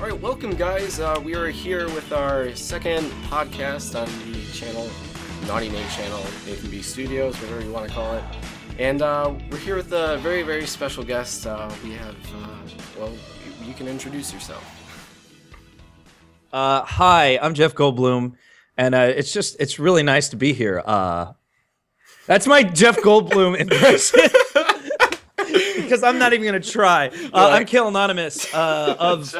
All right, welcome guys. We are here with our second podcast on the channel, Naughty Nate channel, Nathan B Studios, whatever you want to call it. And we're here with a very, very special guest. We have, you can introduce yourself. Hi, I'm Jeff Goldblum, and it's really nice to be here. That's my Jeff Goldblum impression. Because I'm not even gonna try. I'm Khail Anonymous of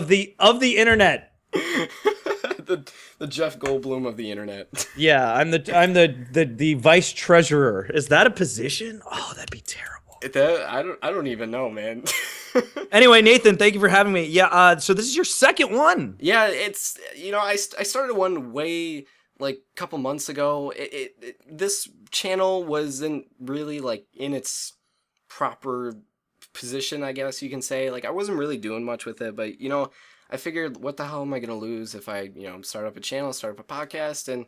the internet. the Jeff Goldblum of the internet. Yeah, I'm the vice treasurer. Is that a position? Oh, that'd be terrible. I don't even know, man. Anyway, Nathan, thank you for having me. Yeah, so this is your second one. Yeah, it's I started one way like a couple months ago. This channel wasn't really like in its proper position, I guess you can say. Like, I wasn't really doing much with it, but I figured, what the hell am I gonna lose if I start up a channel, start up a podcast, and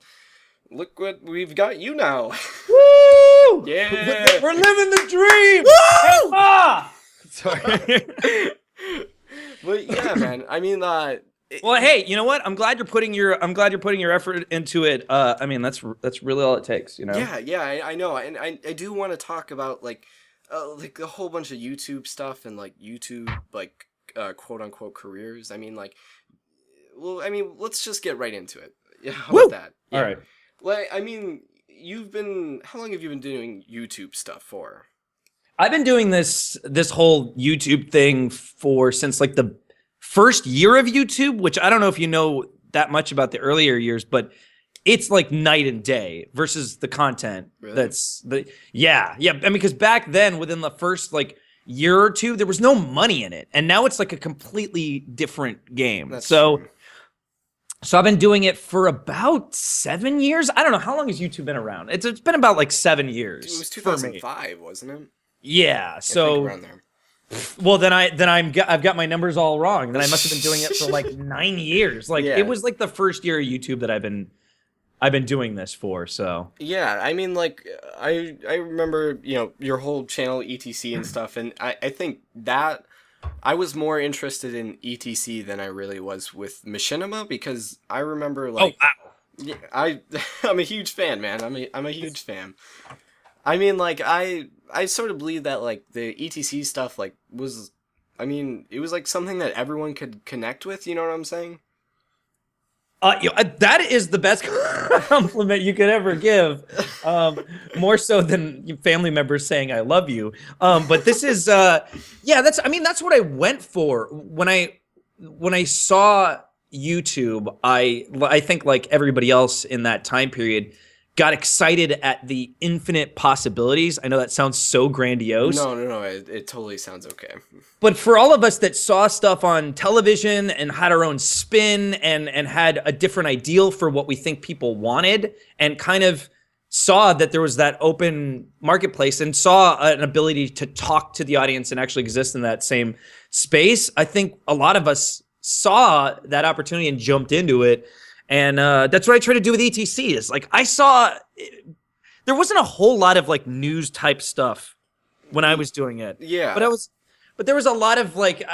look what we've got you now. Woo! Yeah, we're living the dream. Woo! Ah! Sorry. But yeah, man, I mean, well, hey, you know what? I'm glad you're putting your effort into it. I mean, that's really all it takes, Yeah, I know, and I do want to talk about like a whole bunch of YouTube stuff and like YouTube like quote unquote careers. I mean, let's just get right into it. Yeah, how about that? Yeah. All right. Like, I mean, how long have you been doing YouTube stuff for? I've been doing this whole YouTube thing since like the first year of YouTube, which I don't know if you know that much about the earlier years, but it's like night and day versus the content. Really? Yeah. I mean, because back then, within the first like year or two, there was no money in it, and now it's like a completely different game. That's so true. So I've been doing it for about 7 years. I don't know, how long has YouTube been around? It's been about like 7 years. It was 2005, wasn't it? Yeah. I So think around there. well, I've got my numbers all wrong. Then I must have been doing it for like 9 years. Like, Yeah. It was like the first year of YouTube that I've been doing this for. So Yeah, I mean, like, I remember, your whole channel, ETC and stuff, and I think that I was more interested in ETC than I really was with Machinima, because I remember, like, oh wow. yeah, I'm a huge fan, man. I'm a huge fan. I mean, like, I sort of believe that, like, the ETC stuff, like, was, I mean, it was like something that everyone could connect with. You know what I'm saying? That is the best compliment you could ever give. More so than family members saying "I love you." But this is, that's what I went for when I saw YouTube. I think, like everybody else in that time period, got excited at the infinite possibilities. I know that sounds so grandiose. No, it totally sounds okay. But for all of us that saw stuff on television and had our own spin and had a different ideal for what we think people wanted, and kind of saw that there was that open marketplace and saw an ability to talk to the audience and actually exist in that same space, I think a lot of us saw that opportunity and jumped into it. And that's what I try to do with ETC. Is like, I saw there wasn't a whole lot of like news type stuff when I was doing it. Yeah. But there was a lot of like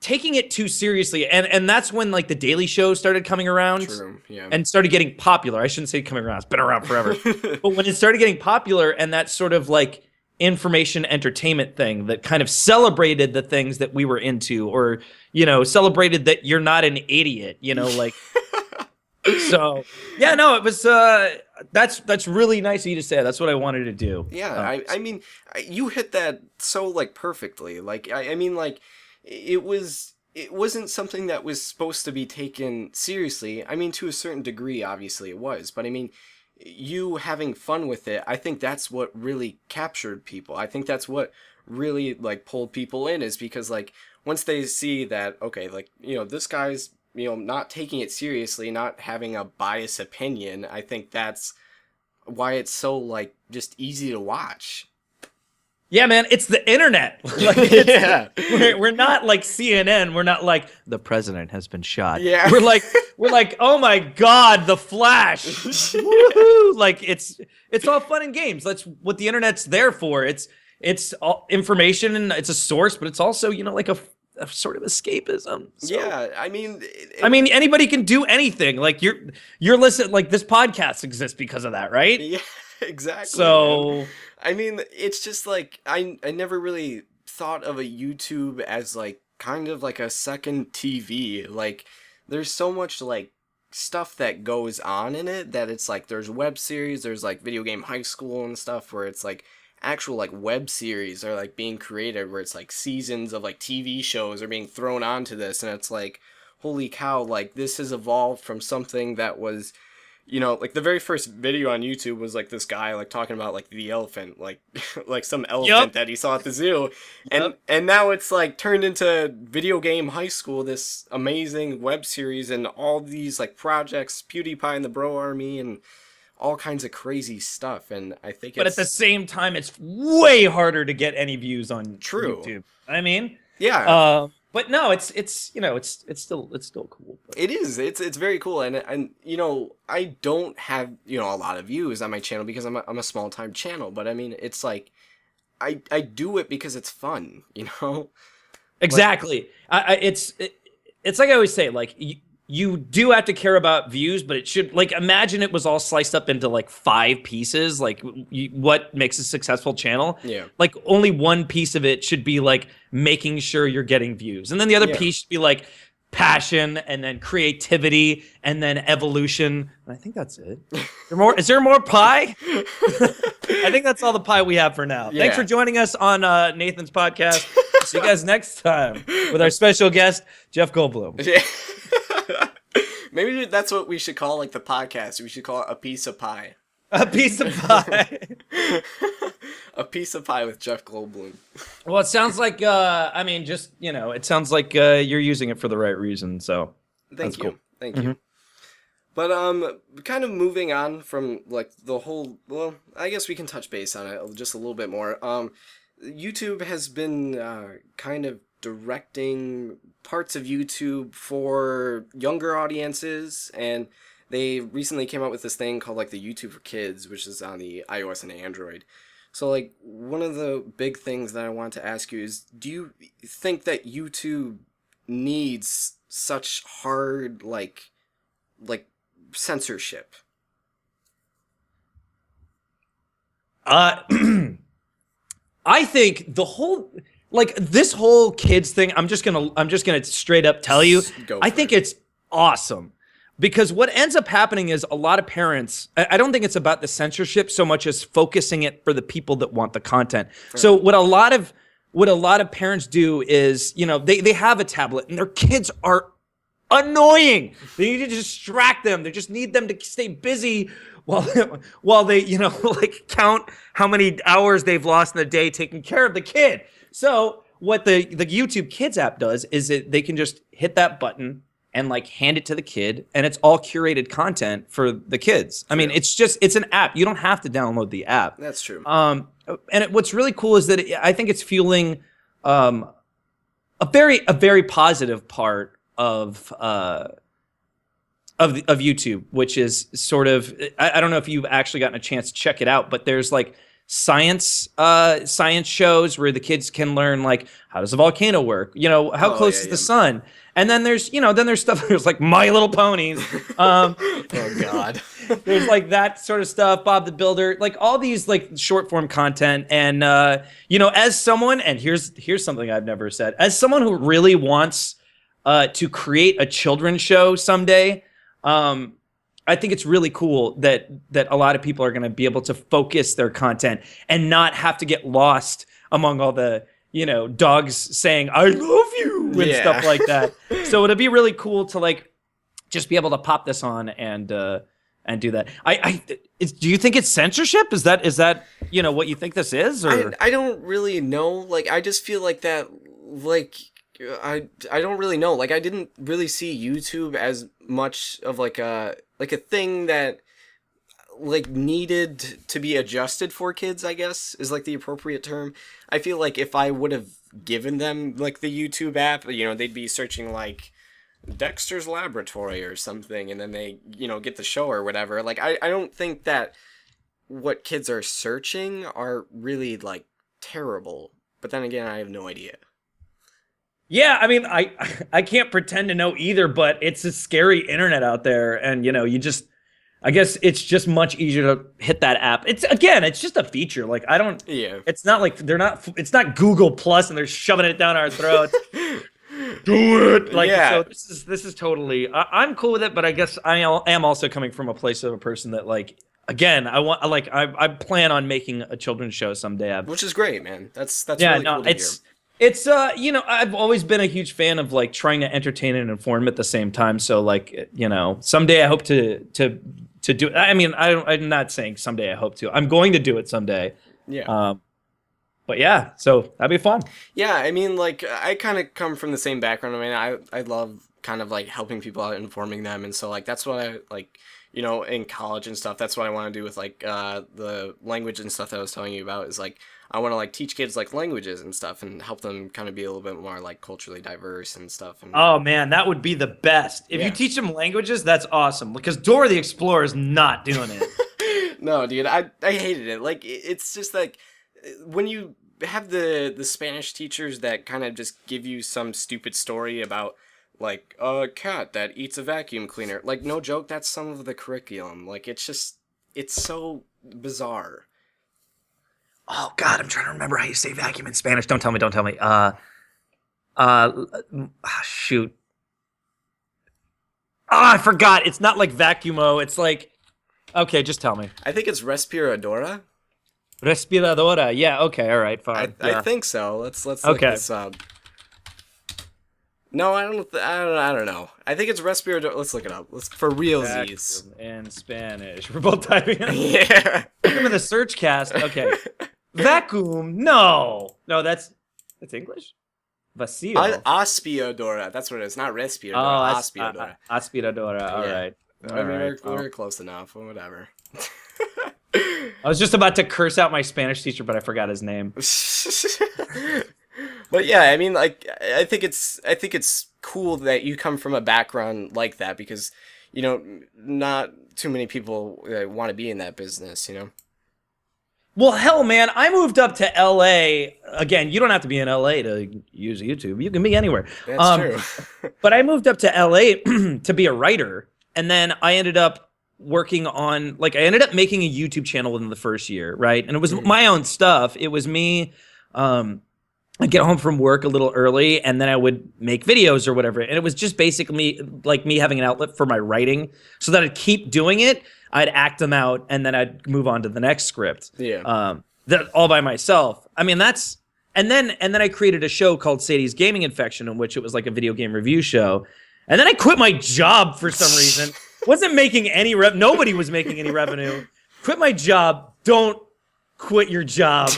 taking it too seriously, and that's when like the Daily Show started coming around. True. Yeah. And started getting popular. I shouldn't say coming around; it's been around forever. But when it started getting popular, and that sort of like information entertainment thing that kind of celebrated the things that we were into, or celebrated that you're not an idiot, like. So yeah, no, it was that's really nice of you to say. That's what I wanted to do. Yeah, I mean, you hit that so like perfectly. Like, I mean, like, it wasn't something that was supposed to be taken seriously. I mean, to a certain degree, obviously it was, but I mean, you having fun with it, I think that's what really captured people. I think that's what really like pulled people in, is because like once they see that, okay, like, this guy's not taking it seriously, not having a biased opinion, I think that's why it's so like just easy to watch. Yeah, man, it's the internet. Like, Yeah. we're not like CNN. We're not like the president has been shot. Yeah. We're like, oh my God, the Flash. Woohoo! Like, it's all fun and games. That's what the internet's there for. It's all information, and it's a source, but it's also, like sort of escapism. So. Yeah, I mean, Anybody can do anything. Like you're listening. Like this podcast exists because of that, right? yeah, exactly, man. So I mean, it's just like I never really thought of a YouTube as like kind of like a second TV. Like there's so much like stuff that goes on in it that it's like there's web series, there's like video game high school and stuff where it's like actual like web series are like being created where it's like seasons of like TV shows are being thrown onto this, and it's like holy cow, like this has evolved from something that was, you know, like the very first video on YouTube was like this guy like talking about like the elephant, like like some elephant that he saw at the zoo, and now it's like turned into video game high school, this amazing web series and all these like projects, PewDiePie and the Bro Army and all kinds of crazy stuff. And I think but at the same time, it's way harder to get any views on YouTube. I mean, yeah. But no, it's you know it's still cool. But. It is. It's very cool, and you know I don't have, you know, a lot of views on my channel because I'm a small time channel. But I mean, it's like I do it because it's fun, you know. Exactly. It's like I always say, like you do have to care about views, but it should, like, imagine it was all sliced up into like 5 pieces. Like what makes a successful channel? Yeah. Like only one piece of it should be like making sure you're getting views, and then the other piece should be like passion, and then creativity, and then evolution. And I think that's it. Is there more pie? I think that's all the pie we have for now. Yeah. Thanks for joining us on Nathan's podcast. See you guys next time with our special guest, Jeff Goldblum. Yeah. Maybe that's what we should call like the podcast. We should call it A Piece of Pie. A piece of pie. A Piece of Pie with Jeff Goldblum. Well, it sounds like, I mean, just, you know, it sounds like you're using it for the right reason. So Thank you. Cool. Thank you. But kind of moving on from like the whole, well, I guess we can touch base on it just a little bit more. YouTube has been kind of directing parts of YouTube for younger audiences, and they recently came out with this thing called like the YouTube for Kids, which is on the iOS and Android. So like one of the big things that I want to ask you is, do you think that YouTube needs such hard like censorship? I think the whole, like this whole kids thing, I'm just gonna straight up tell you, I think it's awesome. Because what ends up happening is a lot of parents, I don't think it's about the censorship so much as focusing it for the people that want the content. Right. So what a lot of parents do is, you know, they have a tablet and their kids are annoying. They need to distract them. They just need them to stay busy while they, you know, like count how many hours they've lost in the day taking care of the kid. So what the YouTube Kids app does is they can just hit that button and like hand it to the kid, and it's all curated content for the kids. I mean, it's an app. You don't have to download the app. That's true. What's really cool is that I think it's fueling a very positive part of YouTube, which is sort of, I don't know if you've actually gotten a chance to check it out, but there's like science shows where the kids can learn like, how does a volcano work? You know, how close is the sun? And then there's stuff, there's like My Little Ponies. Oh God. There's like that sort of stuff, Bob the Builder, like all these like short form content. And, you know, as someone, and here's something I've never said, as someone who really wants to create a children's show someday, I think it's really cool that a lot of people are going to be able to focus their content and not have to get lost among all the, you know, dogs saying, I love you and stuff like that. So it'd be really cool to like just be able to pop this on and do that. Do you think it's censorship? Is that, you know, what you think this is? Or I don't really know. Like, I just feel like that, like, I don't really know. Like, I didn't really see YouTube as much of like a thing that like needed to be adjusted for kids, I guess is like the appropriate term. I feel like if I would have given them like the YouTube app, you know, they'd be searching like Dexter's Laboratory or something, and then they, you know, get the show or whatever. Like, I don't think that what kids are searching are really like terrible. But then again, I have no idea. Yeah, I mean, I can't pretend to know either, but it's a scary internet out there, and you just I guess it's just much easier to hit that app. It's just a feature. Like I don't. Yeah. It's not like they're not. It's not Google Plus, and they're shoving it down our throats. Do it. Like Yeah. so. This is totally. I'm cool with it, but I guess am also coming from a place of a person that like. Again, I plan on making a children's show someday. Which is great, man. That's Yeah, really no, cool to hear. it's I've always been a huge fan of like trying to entertain and inform at the same time. So like, someday I hope to do. I mean, I'm not saying someday I hope to. I'm going to do it someday. Yeah. But yeah, so that'd be fun. Yeah, I mean, like, I kind of come from the same background. I mean, I love kind of, like, helping people out, informing them, and so, like, that's what I, like, in college and stuff, that's what I want to do with, like, the language and stuff that I was telling you about, is, like, I want to, like, teach kids, like, languages and stuff, and help them kind of be a little bit more, like, culturally diverse and stuff. And Oh man, that would be the best. If you Yeah. teach them languages, that's awesome. Because Dora the Explorer is not doing it. No, dude, I hated it. Like, it's just, like, when you have the Spanish teachers that kind of just give you some stupid story about like a cat that eats a vacuum cleaner. Like, no joke, that's some of the curriculum. Like, it's so bizarre. Oh God, I'm trying to remember how you say vacuum in Spanish. Don't tell me. Don't tell me. Shoot. I forgot. It's not like vacuumo. It's like, okay, just tell me. I think it's respiradora. Respiradora. Yeah. Okay. All right. Fine. I think so. Let's look Okay. this up. No, I don't know. I think it's respiradora. Let's look it up. Let's for realsies. Vacuum in Spanish. We're both typing it. Yeah. Look at the search cast. Okay. Vacuum. No. No, that's English. Vacío. Aspiradora. That's what it is. Not respiradora. Oh, aspiradora. aspiradora. All Yeah. right. I All mean, right. we're close enough. Whatever. I was just about to curse out my Spanish teacher, but I forgot his name. But yeah, I mean, like, I think it's cool that you come from a background like that because, not too many people want to be in that business, Well, hell, man, I moved up to LA. Again, you don't have to be in LA to use YouTube. You can be anywhere. That's true. But I moved up to LA to be a writer, and then I ended up working on, like, I ended up making a YouTube channel within the first year, right? And it was my own stuff. It was me. I'd get home from work a little early, and then I would make videos or whatever. And it was just basically like me having an outlet for my writing, so that I'd keep doing it. I'd act them out, and then I'd move on to the next script. Yeah. That all by myself. I mean, and then I created a show called Sadie's Gaming Infection, in which it was like a video game review show. And then I quit my job for some reason. Wasn't making any nobody was making any revenue. Quit my job. Don't quit your job.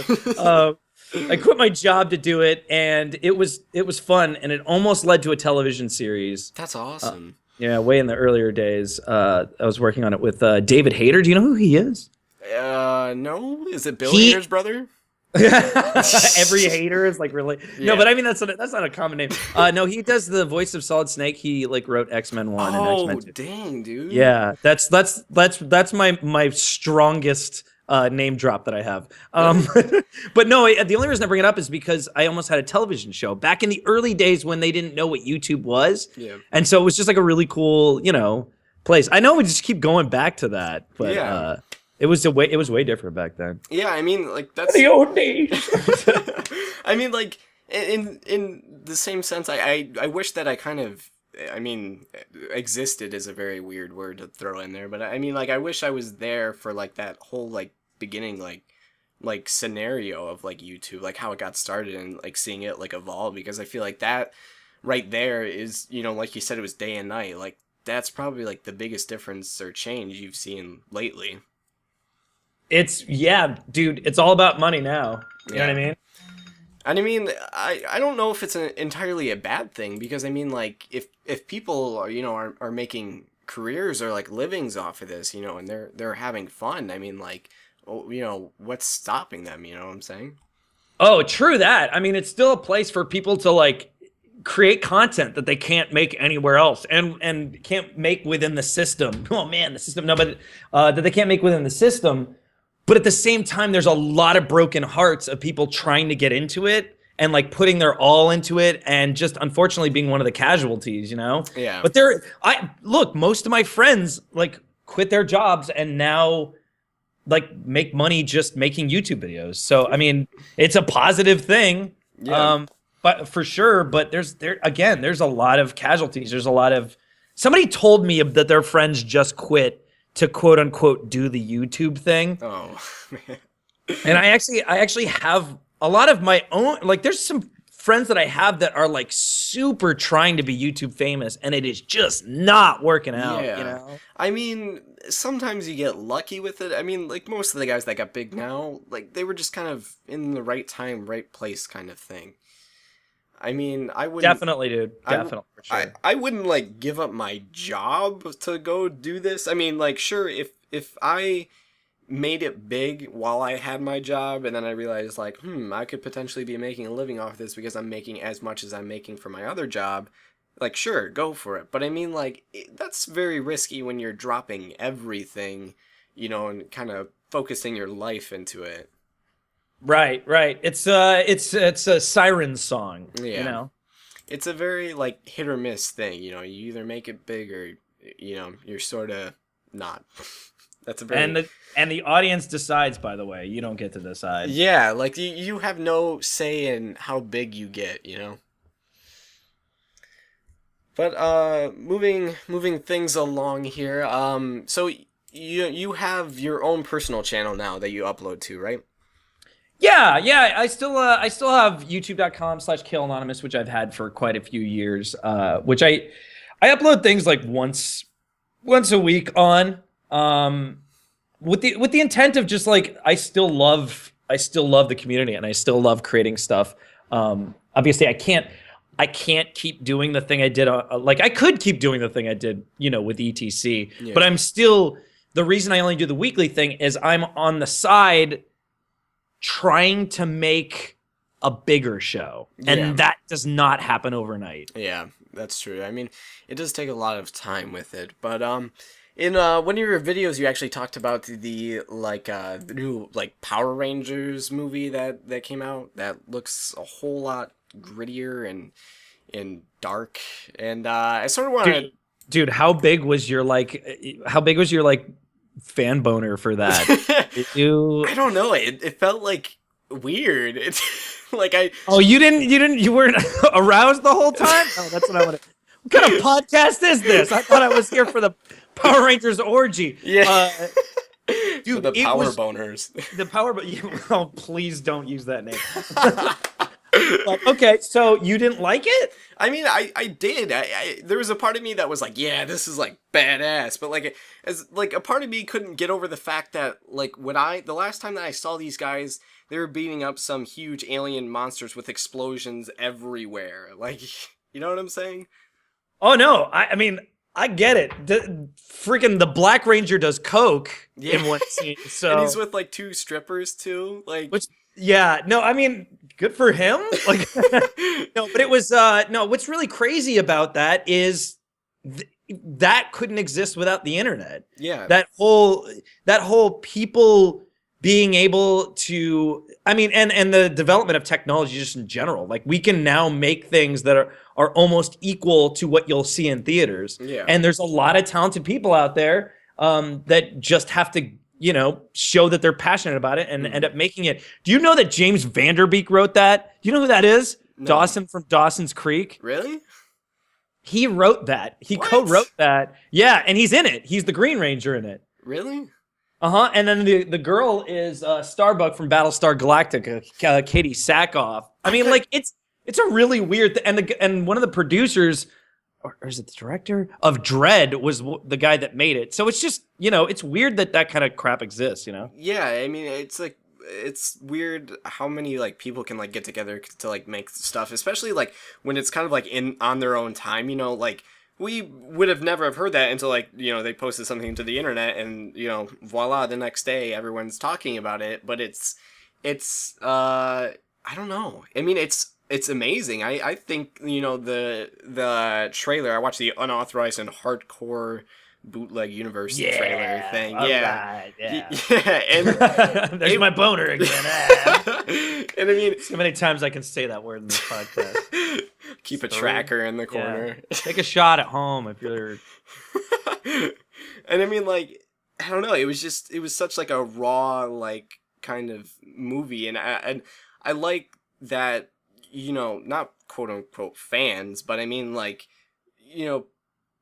I quit my job to do it, and it was fun, and it almost led to a television series. That's awesome. Yeah, way in the earlier days. I was working on it with David Hayter. Do you know who he is? No. Is it Bill Hader's brother? Every hater is like really Yeah. no, but I mean that's not a common name. No, he does the voice of Solid Snake. He like wrote X-Men 1 and X-Men 2. Dang, dude. Yeah, that's my strongest name drop that I have. But no, the only reason I bring it up is because I almost had a television show back in the early days when they didn't know what YouTube was. Yeah. And so it was just like a really cool, place. I know we just keep going back to that, but Yeah. it was way different back then. Yeah, I mean, like, that's... The old days. I mean, like, in the same sense, I wish that I kind of... I mean, existed is a very weird word to throw in there, but I mean, like, I wish I was there for, like, that whole, like, beginning, like scenario of, like, YouTube, like, how it got started and, like, seeing it, like, evolve, because I feel like that right there is, like you said, it was day and night, like, that's probably, like, the biggest difference or change you've seen lately. Yeah, dude, it's all about money now. You know what I mean? And I mean, I don't know if it's entirely a bad thing, because I mean, like, if people are making careers or like livings off of this, and they're having fun, I mean, like, what's stopping them? You know what I'm saying? Oh, true that. I mean, it's still a place for people to like create content that they can't make anywhere else and can't make within the system. Oh man, the system. No, but that they can't make within the system. But at the same time, there's a lot of broken hearts of people trying to get into it and like putting their all into it and just unfortunately being one of the casualties, you know? Yeah. But look, most of my friends like quit their jobs and now like make money just making YouTube videos. So, I mean, it's a positive thing. Yeah. But for sure, but there's a lot of casualties. There's a lot of, somebody told me that their friends just quit to quote unquote do the YouTube thing. Oh, man. And I actually have a lot of my own, like there's some friends that I have that are like super trying to be YouTube famous and it is just not working out, Yeah. you know? I mean, sometimes you get lucky with it. I mean, like most of the guys that got big now, like they were just kind of in the right time, right place kind of thing. I mean, I wouldn't... Definitely, dude. Definitely, for sure. I wouldn't, like, give up my job to go do this. I mean, like, sure, if I made it big while I had my job, and then I realized, like, I could potentially be making a living off this because I'm making as much as I'm making for my other job, like, sure, go for it. But I mean, like, that's very risky when you're dropping everything, you know, and kind of focusing your life into it. Right. It's a siren song, Yeah. you know? It's a very, like, hit or miss thing, you know, you either make it big or, you know, you're sort of not. That's a very... And the audience decides, by the way. You don't get to decide. Yeah, like, you have no say in how big you get, you know? But, moving things along here, so you have your own personal channel now that you upload to, right? Yeah. I still have youtube.com/Khail Anonymous, which I've had for quite a few years. Which I upload things like once a week on, with the intent of just like I still love the community and I still love creating stuff. Obviously I can't keep doing the thing I did. Like I could keep doing the thing I did, you know, with ETC, Yeah. but I'm still, the reason I only do the weekly thing is I'm on the side trying to make a bigger show, and that does not happen overnight. Yeah, that's true. I mean, it does take a lot of time with it, but in one of your videos, you actually talked about the new like Power Rangers movie that came out that looks a whole lot grittier and dark, and I sort of want to... Dude, how big was your fan boner for that? I don't know. It felt like weird. It's like you weren't aroused the whole time? Oh, that's what I want to... What kind of podcast is this? I thought I was here for the Power Rangers orgy. Yeah. Dude, for the power boners. The power... Oh, please don't use that name. But, okay, so you didn't like it? I mean, I did. There was a part of me that was like, yeah, this is like badass. But like, a part of me couldn't get over the fact that like the last time that I saw these guys, they were beating up some huge alien monsters with explosions everywhere. Like, you know what I'm saying? Oh no, I mean, I get it. The Black Ranger does coke in one scene, so... And he's with like two strippers too, like... Yeah, no, I mean, good for him. Like, no, but it was no. What's really crazy about that is that couldn't exist without the internet. Yeah, that whole people being able to, I mean, and the development of technology just in general. Like we can now make things that are almost equal to what you'll see in theaters. Yeah, and there's a lot of talented people out there that just have to, you know, show that they're passionate about it and end up making it. Do you know that James Vanderbeek wrote that? Do you know who that is? No. Dawson from Dawson's Creek. Really? He wrote that. He co-wrote that. Yeah, and he's in it. He's the Green Ranger in it. Really? Uh-huh. And then the girl is Starbuck from Battlestar Galactica, Katie Sackhoff. I mean, like it's a really weird and one of the producers, or is it the director of Dread, was the guy that made it. So it's just, you know, it's weird that kind of crap exists, you know? Yeah, I mean, it's like, it's weird how many like people can like get together to like make stuff, especially like when it's kind of like on their own time, you know, like we would have never have heard that until like, you know, they posted something to the internet and, you know, voila, the next day everyone's talking about it. But it's I don't know. I mean, it's amazing. I think, you know, the trailer, I watched the unauthorized and hardcore bootleg universe trailer thing. Yeah. Right, yeah. And there's my boner again. And I mean, So many times I can say that word in this podcast. keep a tracker in the corner. Yeah. Take a shot at home if you're. And I mean, like, I don't know. It was such like a raw, like, kind of movie, and I like that, not quote unquote fans, but I mean, like,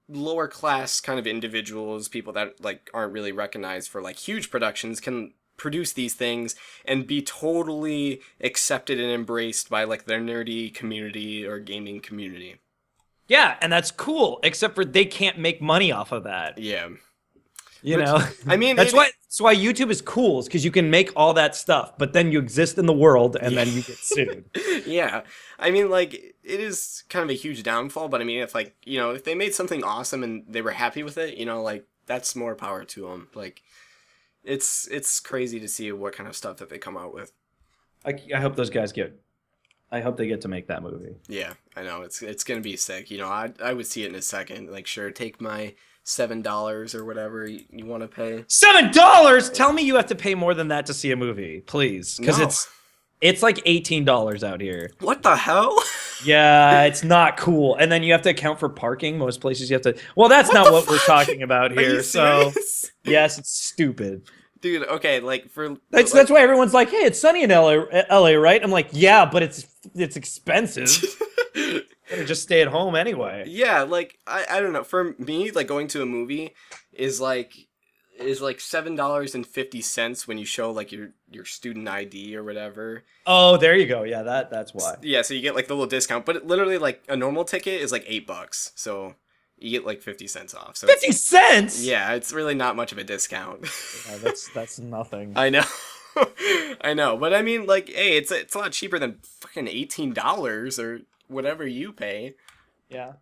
lower class kind of individuals, people that like aren't really recognized for like huge productions, can produce these things and be totally accepted and embraced by like their nerdy community or gaming community. Yeah, and that's cool, except for they can't make money off of that. Yeah. You know, I mean, that's why YouTube is cool, is because you can make all that stuff, but then you exist in the world and then you get sued. Yeah. I mean, like, it is kind of a huge downfall, but I mean, if like, if they made something awesome and they were happy with it, like, that's more power to them. Like, it's crazy to see what kind of stuff that they come out with. I hope those guys I hope they get to make that movie. Yeah, I know. It's gonna be sick. I would see it in a second. Like, sure, take my $7 or whatever you want to pay. $7? Tell me you have to pay more than that to see a movie, please, because No. it's like $18 out here. What the hell? Yeah, it's not cool. And then you have to account for parking. Most places you have to. Well, that's not what we're talking about Are here. you So serious? yes, it's stupid. Dude, okay, like That's why everyone's like, "Hey, it's sunny in LA, right?" I'm like, "Yeah, but it's expensive. Better just stay at home anyway." Yeah, like I don't know. For me, like going to a movie is like $7.50 when you show like your student ID or whatever. Oh, there you go. Yeah, that's why. Yeah, so you get like the little discount, but literally like a normal ticket is like $8. So you get like 50 cents off. So 50 cents? yeah, it's really not much of a discount. Yeah, that's nothing. I know. I know, but I mean, like, hey, it's a lot cheaper than fucking $18 or whatever you pay. Yeah.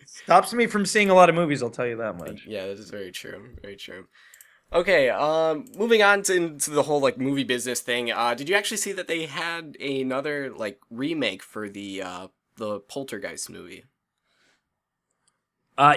Stops me from seeing a lot of movies, I'll tell you that much. Yeah, that is very true. Very true. Okay, moving on into the whole like movie business thing. Did you actually see that they had another like remake for the Poltergeist movie?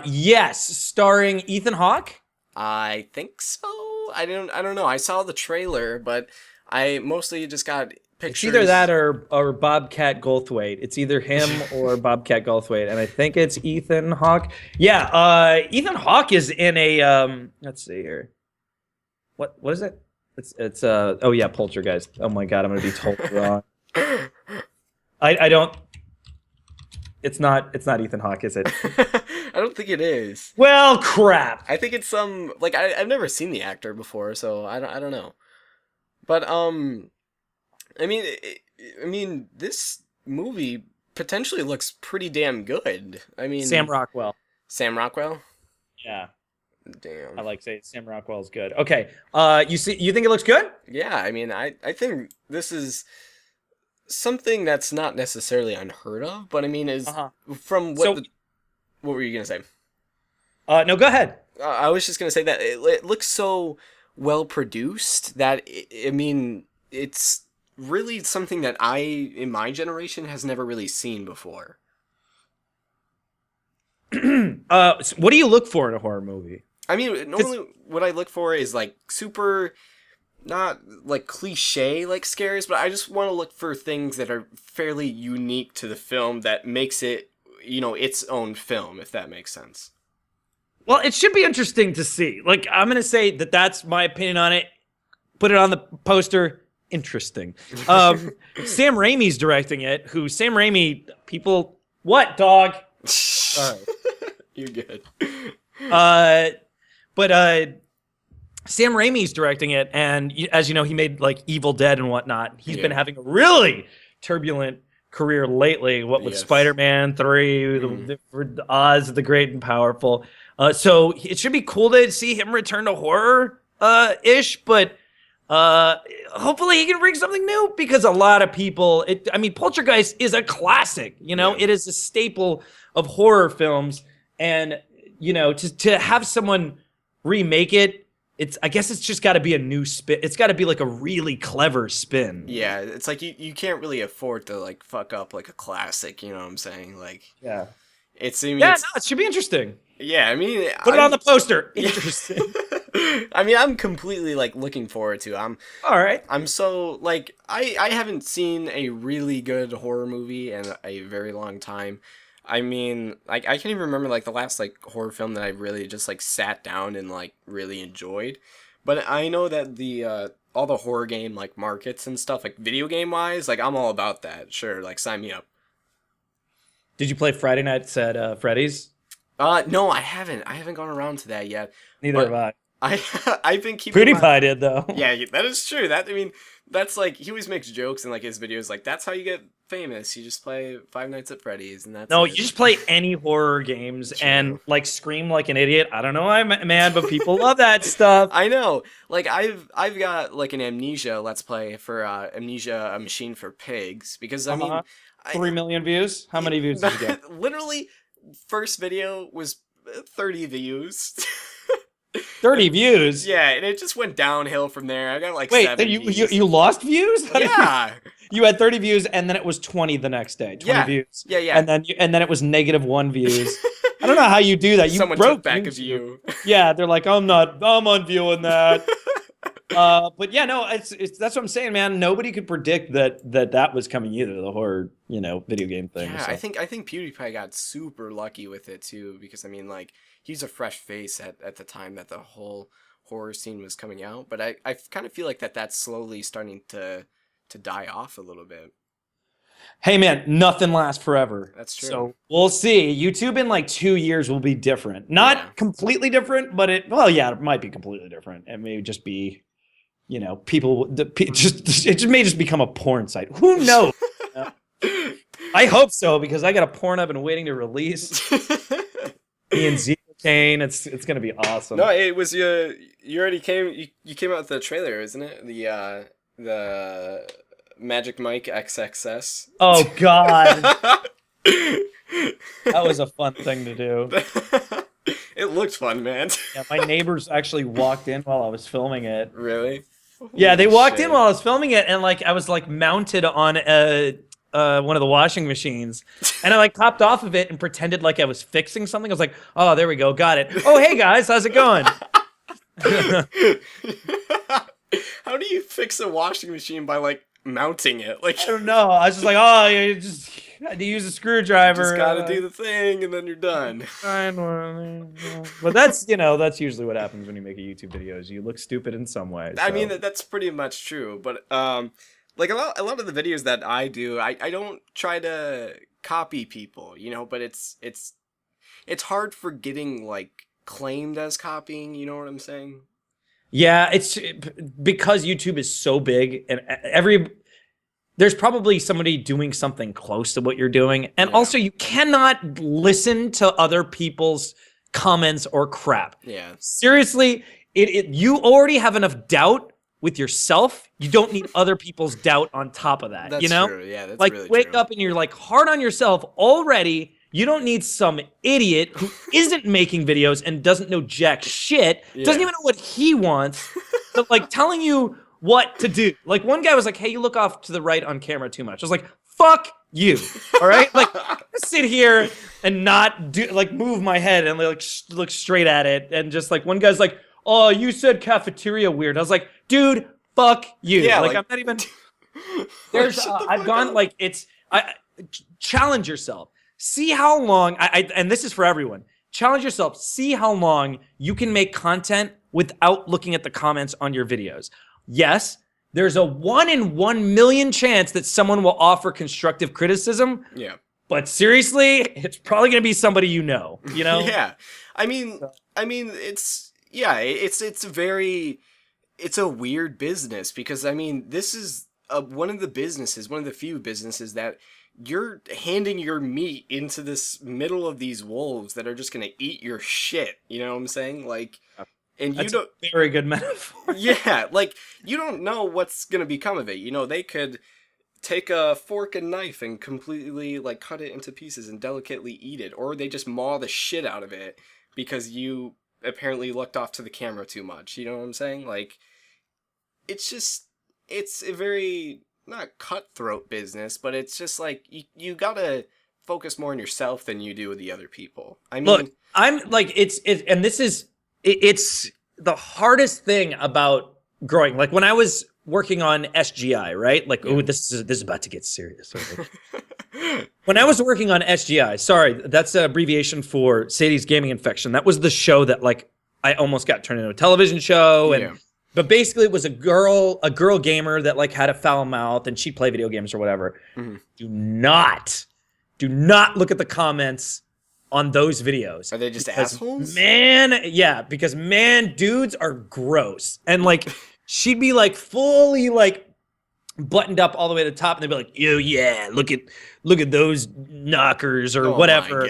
Yes, starring Ethan Hawke. I think so. I don't know. I saw the trailer, but I mostly just got pictures. It's either that or Bobcat Goldthwait. It's either him or Bobcat Goldthwait, and I think it's Ethan Hawke. Yeah, Ethan Hawke is in a let's see here. What is it? It's oh yeah, Poltergeist. Oh my god, I'm gonna be totally wrong. I don't. It's not Ethan Hawke, is it? I don't think it is. Well, crap. I think it's some like I've never seen the actor before, so I don't know. But I mean this movie potentially looks pretty damn good. I mean, Sam Rockwell. Sam Rockwell? Yeah. Damn. I like saying Sam Rockwell's good. Okay. You think it looks good? Yeah, I mean, I think this is something that's not necessarily unheard of, but I mean is from what what were you going to say? No, go ahead. I was just going to say that it looks so well produced that I mean, it's really something that in my generation has never really seen before. What do you look for in a horror movie? I mean, normally what I look for is like super, not like cliche like scares, but I just want to look for things that are fairly unique to the film that makes it, its own film, if that makes sense. Well, it should be interesting to see. Like, I'm going to say that that's my opinion on it. Put it on the poster. Interesting. Sam Raimi's directing it, Sam Raimi, people... What, dog? Sorry. You're good. But Sam Raimi's directing it, and as you know, he made, like, Evil Dead and whatnot. He's been having a really turbulent career lately, what with Spider-Man 3, the Oz, the Great and Powerful. So it should be cool to see him return to horror-ish, but hopefully he can bring something new, because a lot of people, Poltergeist is a classic, it is a staple of horror films, and, to have someone remake it, I guess it's just got to be a new spin. It's got to be like a really clever spin. Yeah, it's like you can't really afford to like fuck up like a classic, you know what I'm saying? Like, yeah. It should be interesting. Yeah, I mean, Put it on the poster. Interesting. I mean, I'm completely like looking forward to. All right. I'm so like I haven't seen a really good horror movie in a very long time. I mean, like I can't even remember like the last like horror film that I really just like sat down and like really enjoyed. But I know that the all the horror game like markets and stuff like video game wise, like I'm all about that. Sure, like sign me up. Did you play Friday Nights at Freddy's? No, I haven't. I haven't gone around to that yet. Neither have But I. I've been keeping PewDiePie did though. Yeah, that is true. That I mean, that's like he always makes jokes in like his videos. Like that's how you get famous. You just play Five Nights at Freddy's, and that's No, it. you just play any horror games and True. like scream like an idiot. I don't know why, man, but people love that stuff. I know. Like I've got like an Amnesia Let's Play for Amnesia: A Machine for Pigs because I mean, 3 million views. How many views did you get? literally, first video was 30 views. 30 views. Yeah, and it just went downhill from there. I got like Wait, 7 then you, views. you lost views? Yeah. You had 30 views and then it was 20 the next day. 20 Yeah. views. Yeah, yeah. And then it was -1 views. I don't know how you do that. You Someone broke took back a YouTube. view. Yeah, they're like, I'm unviewing that. But yeah, no, it's that's what I'm saying, man. Nobody could predict that was coming either, the horror, video game thing. Yeah, so. I think PewDiePie got super lucky with it too, because I mean, like, he's a fresh face at the time that the whole horror scene was coming out. But I kind of feel like that's slowly starting to die off a little bit. Hey man, nothing lasts forever. That's true. So we'll see. YouTube in like 2 years will be different. Not completely different, but it might be completely different. It may just be, people it just may just become a porn site. Who knows? I hope so, because I got a porn I've been waiting to release. Me and Zeke Kane. It's gonna be awesome. No, it was you already you came out with the trailer, isn't it? The Magic Mike XXS. Oh God. That was a fun thing to do. It looked fun, man. Yeah, my neighbors actually walked in while I was filming it. Really? Yeah, they Holy walked shit. in while I was filming it, and like I was like mounted on one of the washing machines, and I like popped off of it and pretended like I was fixing something. I was like, "Oh, there we go, got it." Oh, hey guys, how's it going? How do you fix a washing machine by like mounting it? Like, I don't know. I was just like, "Oh, you just had to use a screwdriver." just gotta do the thing and then you're done. But that's usually what happens when you make a YouTube video. Is you look stupid in some way. I so. mean that's pretty much true, but like a lot of the videos that I do, I don't try to copy people, but it's hard for getting like claimed as copying, you know what I'm saying? Yeah, it's because YouTube is so big, and there's probably somebody doing something close to what you're doing, and also you cannot listen to other people's comments or crap. Yeah. Seriously, you already have enough doubt with yourself. You don't need other people's doubt on top of that. That's true. Yeah, that's like really wake true. up and you're like hard on yourself already. You don't need some idiot who isn't making videos and doesn't know jack shit, doesn't even know what he wants, but like telling you what to do. Like one guy was like, "Hey, you look off to the right on camera too much." I was like, "Fuck you." All right? Like sit here and not move my head and like look straight at it, and just like one guy's like, "Oh, you said cafeteria weird." I was like, "Dude, fuck you." Yeah, like I'm not even there's I've gone like challenge yourself. See how long, and this is for everyone, challenge yourself. See how long you can make content without looking at the comments on your videos. Yes, there's a 1 in 1 million chance that someone will offer constructive criticism. Yeah. But seriously, it's probably going to be somebody you know. Yeah. I mean, it's a weird business because, I mean, this is one of the few businesses that you're handing your meat into this middle of these wolves that are just going to eat your shit. You know what I'm saying? Like, and That's a very good metaphor. Yeah, like, you don't know what's going to become of it. They could take a fork and knife and completely, like, cut it into pieces and delicately eat it. Or they just maul the shit out of it because you apparently looked off to the camera too much. You know what I'm saying? Like, it's a very, not cutthroat business, but it's just like, you gotta focus more on yourself than you do with the other people. I mean, Look, I'm like, it's the hardest thing about growing, like when I was working on SGI, right? Like, oh, this is about to get serious. Right? When I was working on SGI, sorry, that's an abbreviation for Sadie's Gaming Infection. That was the show that like I almost got turned into a television show, and but basically it was a girl gamer that like had a foul mouth and she'd play video games or whatever. Do not look at the comments on those videos. Are they just assholes? Man, yeah, because man, dudes are gross. And like she'd be like fully like buttoned up all the way to the top, and they'd be like, "Yo, yeah, look at those knockers or whatever."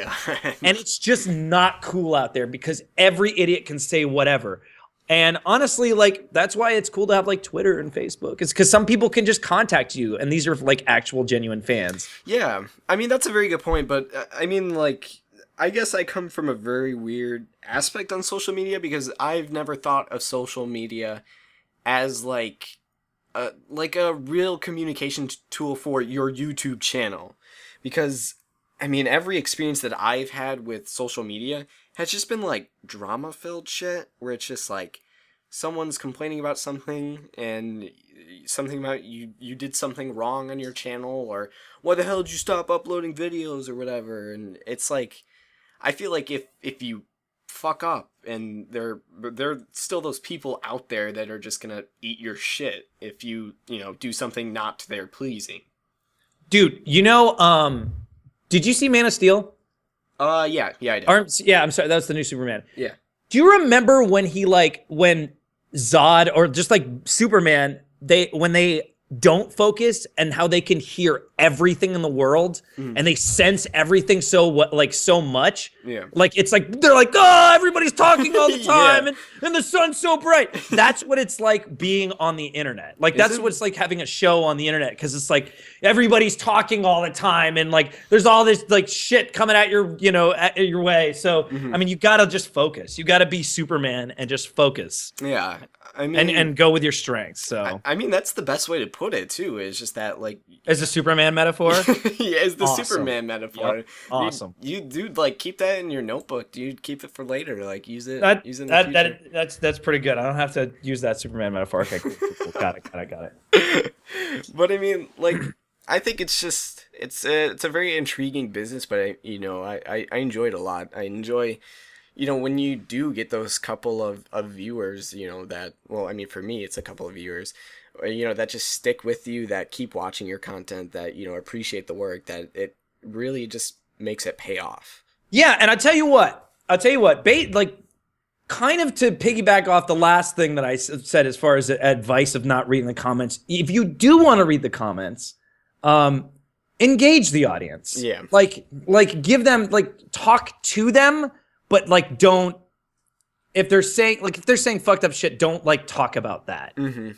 And it's just not cool out there because every idiot can say whatever. And honestly, like that's why it's cool to have like Twitter and Facebook. It's because some people can just contact you, and these are like actual genuine fans. Yeah, I mean that's a very good point, but I mean like I guess I come from a very weird aspect on social media because I've never thought of social media as like a real communication tool for your YouTube channel. Because, I mean, every experience that I've had with social media has just been like drama-filled shit, where it's just like someone's complaining about something and something about you did something wrong on your channel, or why the hell did you stop uploading videos or whatever. And it's like, I feel like if you fuck up, and there are still those people out there that are just gonna eat your shit if you do something not to their pleasing. Dude, did you see Man of Steel? Yeah, I did. I'm sorry, that was the new Superman. Yeah. Do you remember when when Zod or just like Superman, when they don't focus and how they can hear everything in the world and they sense everything so much? Yeah. Like it's like they're like, oh, everybody's talking all the time and the sun's so bright. That's what it's like being on the internet. Like that's what it's like having a show on the internet, because it's like everybody's talking all the time and like there's all this like shit coming at your way. So I mean, you gotta just focus. You gotta be Superman and just focus. Yeah. I mean, and go with your strengths. So I mean, that's the best way to put it too. Is just that like as a Superman metaphor. Yeah, it's the Awesome. Superman metaphor. Yep. Awesome. You dude, like keep that in your notebook, dude. Keep it for later. Like use it. Use it in the future. That's pretty good. I don't have to use that Superman metaphor. Okay, cool. Got it. But I mean, like, I think it's just it's a very intriguing business. But I enjoy it a lot. I enjoy. When you do get those couple of viewers, that, well, I mean, for me, it's a couple of viewers, that just stick with you, that keep watching your content, that, appreciate the work, that it really just makes it pay off. Yeah, and I'll tell you what, like, kind of to piggyback off the last thing that I said as far as advice of not reading the comments, if you do want to read the comments, engage the audience. Yeah. Like give them, like, talk to them. But like, if they're saying fucked up shit, don't like talk about that. Mm-hmm.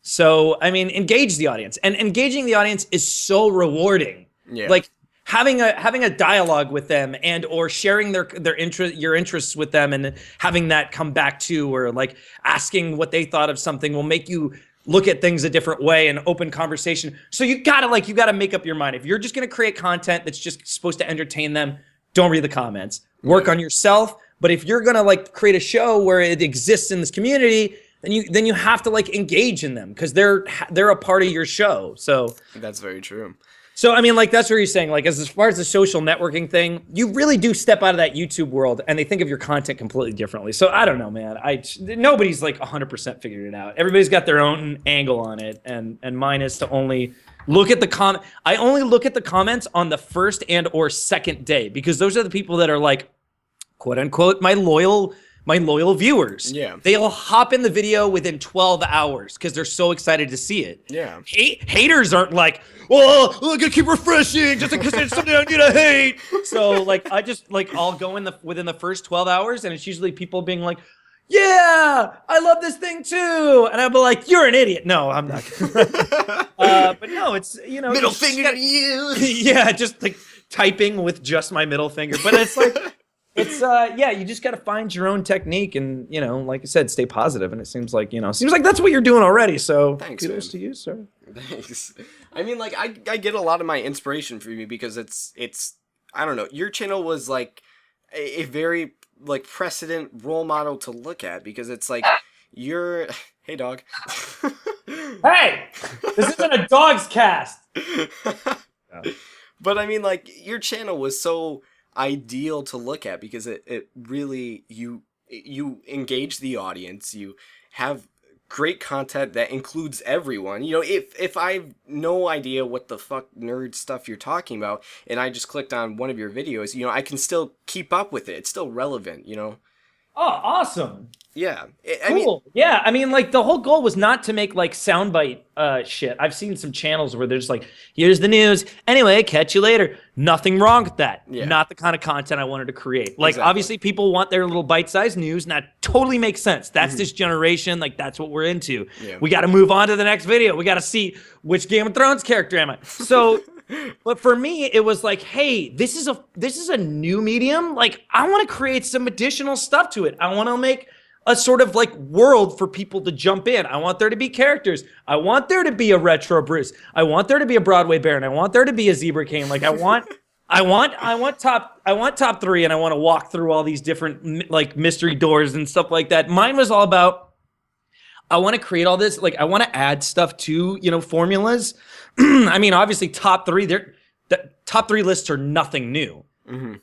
So, I mean, engage the audience, and engaging the audience is so rewarding. Yeah. Like having a dialogue with them and or sharing your interests with them and having that come back to, or like asking what they thought of something will make you look at things a different way and open conversation. So you gotta make up your mind. If you're just gonna create content that's just supposed to entertain them, don't read the comments. Work on yourself. But if you're gonna like create a show where it exists in this community, then you have to like engage in them, because they're a part of your show. So that's very true. So I mean, like that's what you're saying. Like as far as the social networking thing, you really do step out of that YouTube world, and they think of your content completely differently. So I don't know, man. Nobody's like 100% figured it out. Everybody's got their own angle on it, and mine is to only look at the comment. I only look at the comments on the first and or second day, because those are the people that are like, quote unquote, my loyal viewers. Yeah. They'll hop in the video within 12 hours because they're so excited to see it. Yeah. Haters aren't like, oh, I gotta keep refreshing just because it's something I need to hate. So like, I'll go within the first 12 hours, and it's usually people being like, yeah, I love this thing too. And I'll be like, you're an idiot. No, I'm not. But no, it's, middle finger to you. Yeah, just like typing with just my middle finger. But it's like, you just got to find your own technique, and, like I said, stay positive. And it seems like that's what you're doing already. So thanks, kudos man. to you, sir. Thanks. I mean, like, I get a lot of my inspiration from you because it's, I don't know, your channel was like a very like precedent role model to look at, because it's like you're hey dog. Hey, this isn't a dog's cast. Yeah. But I mean, like, your channel was so ideal to look at because it really, you engage the audience, you have great content that includes everyone. You know, if I have no idea what the fuck nerd stuff you're talking about and I just clicked on one of your videos, you know, I can still keep up with it. It's still relevant, you know. Oh, awesome. Yeah. I mean, Cool. Yeah, I mean, like the whole goal was not to make like soundbite shit. I've seen some channels where there's like, here's the news. Anyway, catch you later. Nothing wrong with that. Yeah. Not the kind of content I wanted to create. Like, Exactly. obviously, people want their little bite-sized news, and that totally makes sense. That's this generation. Like, that's what we're into. Yeah. We got to move on to the next video. We got to see which Game of Thrones character am I. So, but for me, it was like, hey, this is a new medium. Like, I want to create some additional stuff to it. I want to make a sort of like world for people to jump in. I want there to be characters. I want there to be a retro Bruce. I want there to be a Broadway Baron. I want there to be a Zebra King. Like, I want top three, and I want to walk through all these different like mystery doors and stuff like that. Mine was all about, I want to create all this. Like, I want to add stuff to, you know, formulas. I mean, obviously top three, the top three lists are nothing new. mm-hmm.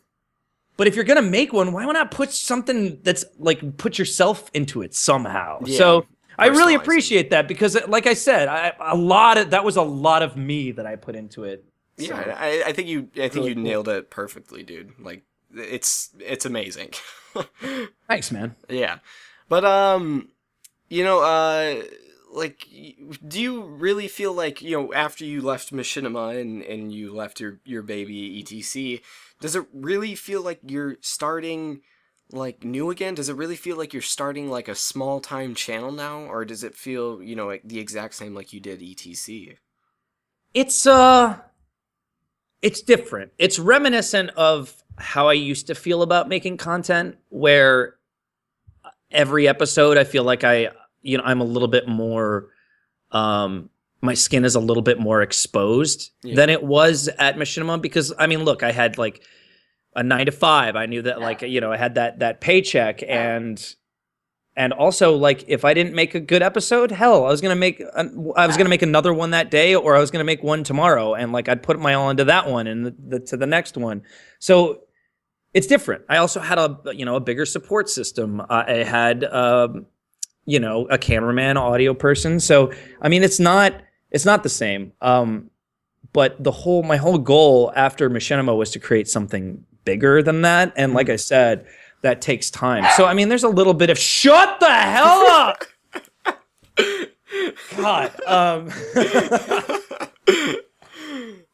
But if you're gonna make one, why not put something that's like, put yourself into it somehow? Yeah, so I really personalize it. appreciate that, because, like I said, that was a lot of me that I put into it. So, Yeah, I think you really cool. nailed it perfectly, dude. Like, it's amazing. Thanks, man. Yeah. But you know, like, do you really feel like, you know, after you left Machinima and you left your baby etc, does it really feel like you're starting like new again? Does it really feel like you're starting like a small time channel now, or does it feel, you know, like the exact same like you did etc? It's different. It's reminiscent of how I used to feel about making content, where every episode I feel like I'm a little bit more, my skin is a little bit more exposed than it was at Machinima, because I mean, look, I had like a 9 to 5. I knew that, like, you know, I had that paycheck, and also, like, if I didn't make a good episode, hell, I was gonna make another one that day, or I was gonna make one tomorrow, and like I'd put my all into that one and to the next one. So it's different. I also had a bigger support system. I had you know, a cameraman, audio person. So I mean, it's not the same. But my whole goal after Machinima was to create something bigger than that, and like I said, that takes time. So I mean, there's a little bit of shut the hell up. God,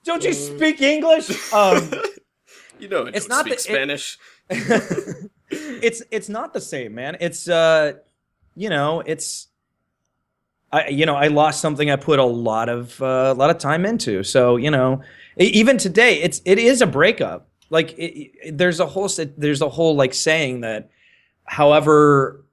don't you speak English? You know, I don't speak Spanish. It's not the same, man. It's you know, I lost something I put a lot of time into. So, you know, even today, it is a breakup. Like, there's a whole like saying that however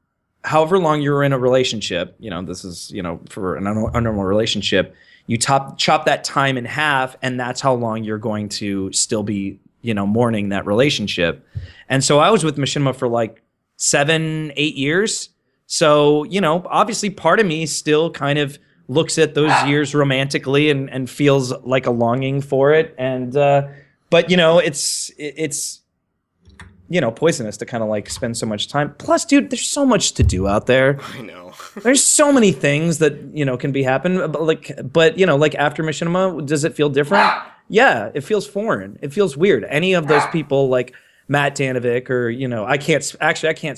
long you're in a relationship, you know, this is, you know, for a normal relationship, you chop that time in half, and that's how long you're going to still be, you know, mourning that relationship. And so I was with Machinima for like 7-8 years. So, you know, obviously part of me still kind of looks at those years romantically and feels like a longing for it. And, but, you know, it's you know, poisonous to kind of like spend so much time. Plus, dude, there's so much to do out there. I know. There's so many things that, you know, can be happen. But you know, like after Machinima, does it feel different? Yeah, it feels foreign. It feels weird. Any of those people like Matt Danovic, or, you know, I can't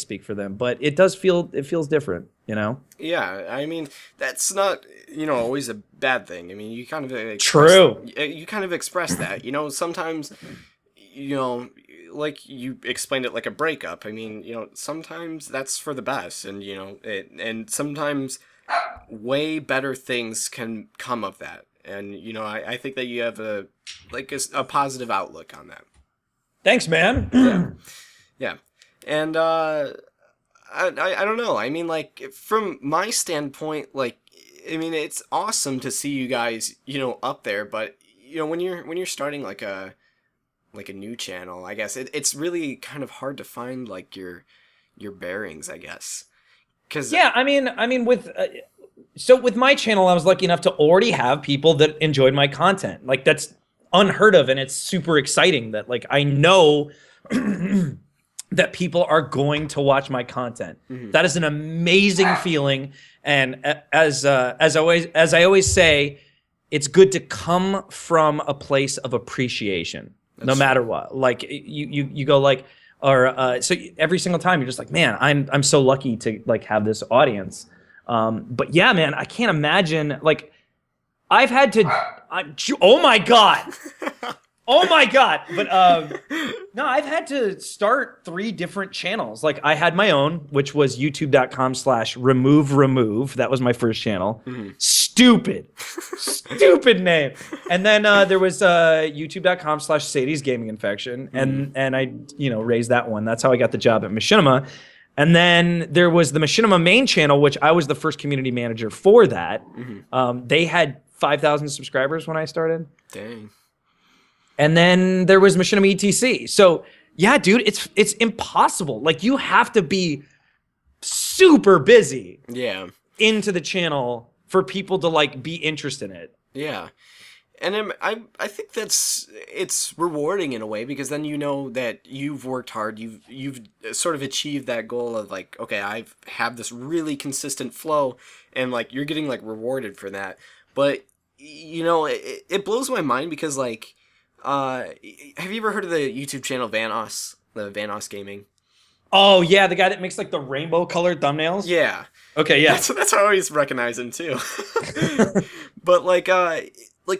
speak for them, but it feels different, you know? Yeah, I mean, that's not, you know, always a bad thing. I mean, you kind of you kind of express that, you know, sometimes, you know, like you explained it like a breakup. I mean, you know, sometimes that's for the best, and, you know, and sometimes way better things can come of that. And, you know, I think that you have a positive outlook on that. Thanks, man. Yeah. And, I don't know. I mean, like, from my standpoint, like, I mean, it's awesome to see you guys, you know, up there, but, you know, when you're starting like a like a new channel, I guess it's really kind of hard to find like your bearings, I guess. Cause Yeah, I mean, with so with my channel, I was lucky enough to already have people that enjoyed my content. Like that's unheard of, and it's super exciting that like I know that people are going to watch my content. That is an amazing feeling, and as I always say, it's good to come from a place of appreciation, no matter what. Like you go like. Or so every single time you're just like, man, I'm so lucky to like have this audience. But yeah, man, I can't imagine like I've had to. Oh my god, oh my god. But no, I've had to start 3 different channels. Like I had my own, which was youtube.com/remove. That was my first channel. Stupid name. And then there was youtube.com/Sadie's Gaming Infection, and I raised that one. That's how I got the job at Machinima. And then there was the Machinima main channel, which I was the first community manager for that. They had 5,000 subscribers when I started. Dang. And then there was Machinima ETC. So yeah, dude, it's impossible. Like you have to be super busy. Yeah. Into the channel for people to like be interested in it. Yeah. And I think it's rewarding in a way, because then you know that you've worked hard, you've sort of achieved that goal of like, okay, I've have this really consistent flow, and like you're getting like rewarded for that. But it blows my mind because like have you ever heard of the YouTube channel Vanos, the Vanos Gaming? Oh yeah, the guy that makes like the rainbow colored thumbnails? Yeah. Okay, yeah. That's how I always recognize him too. But like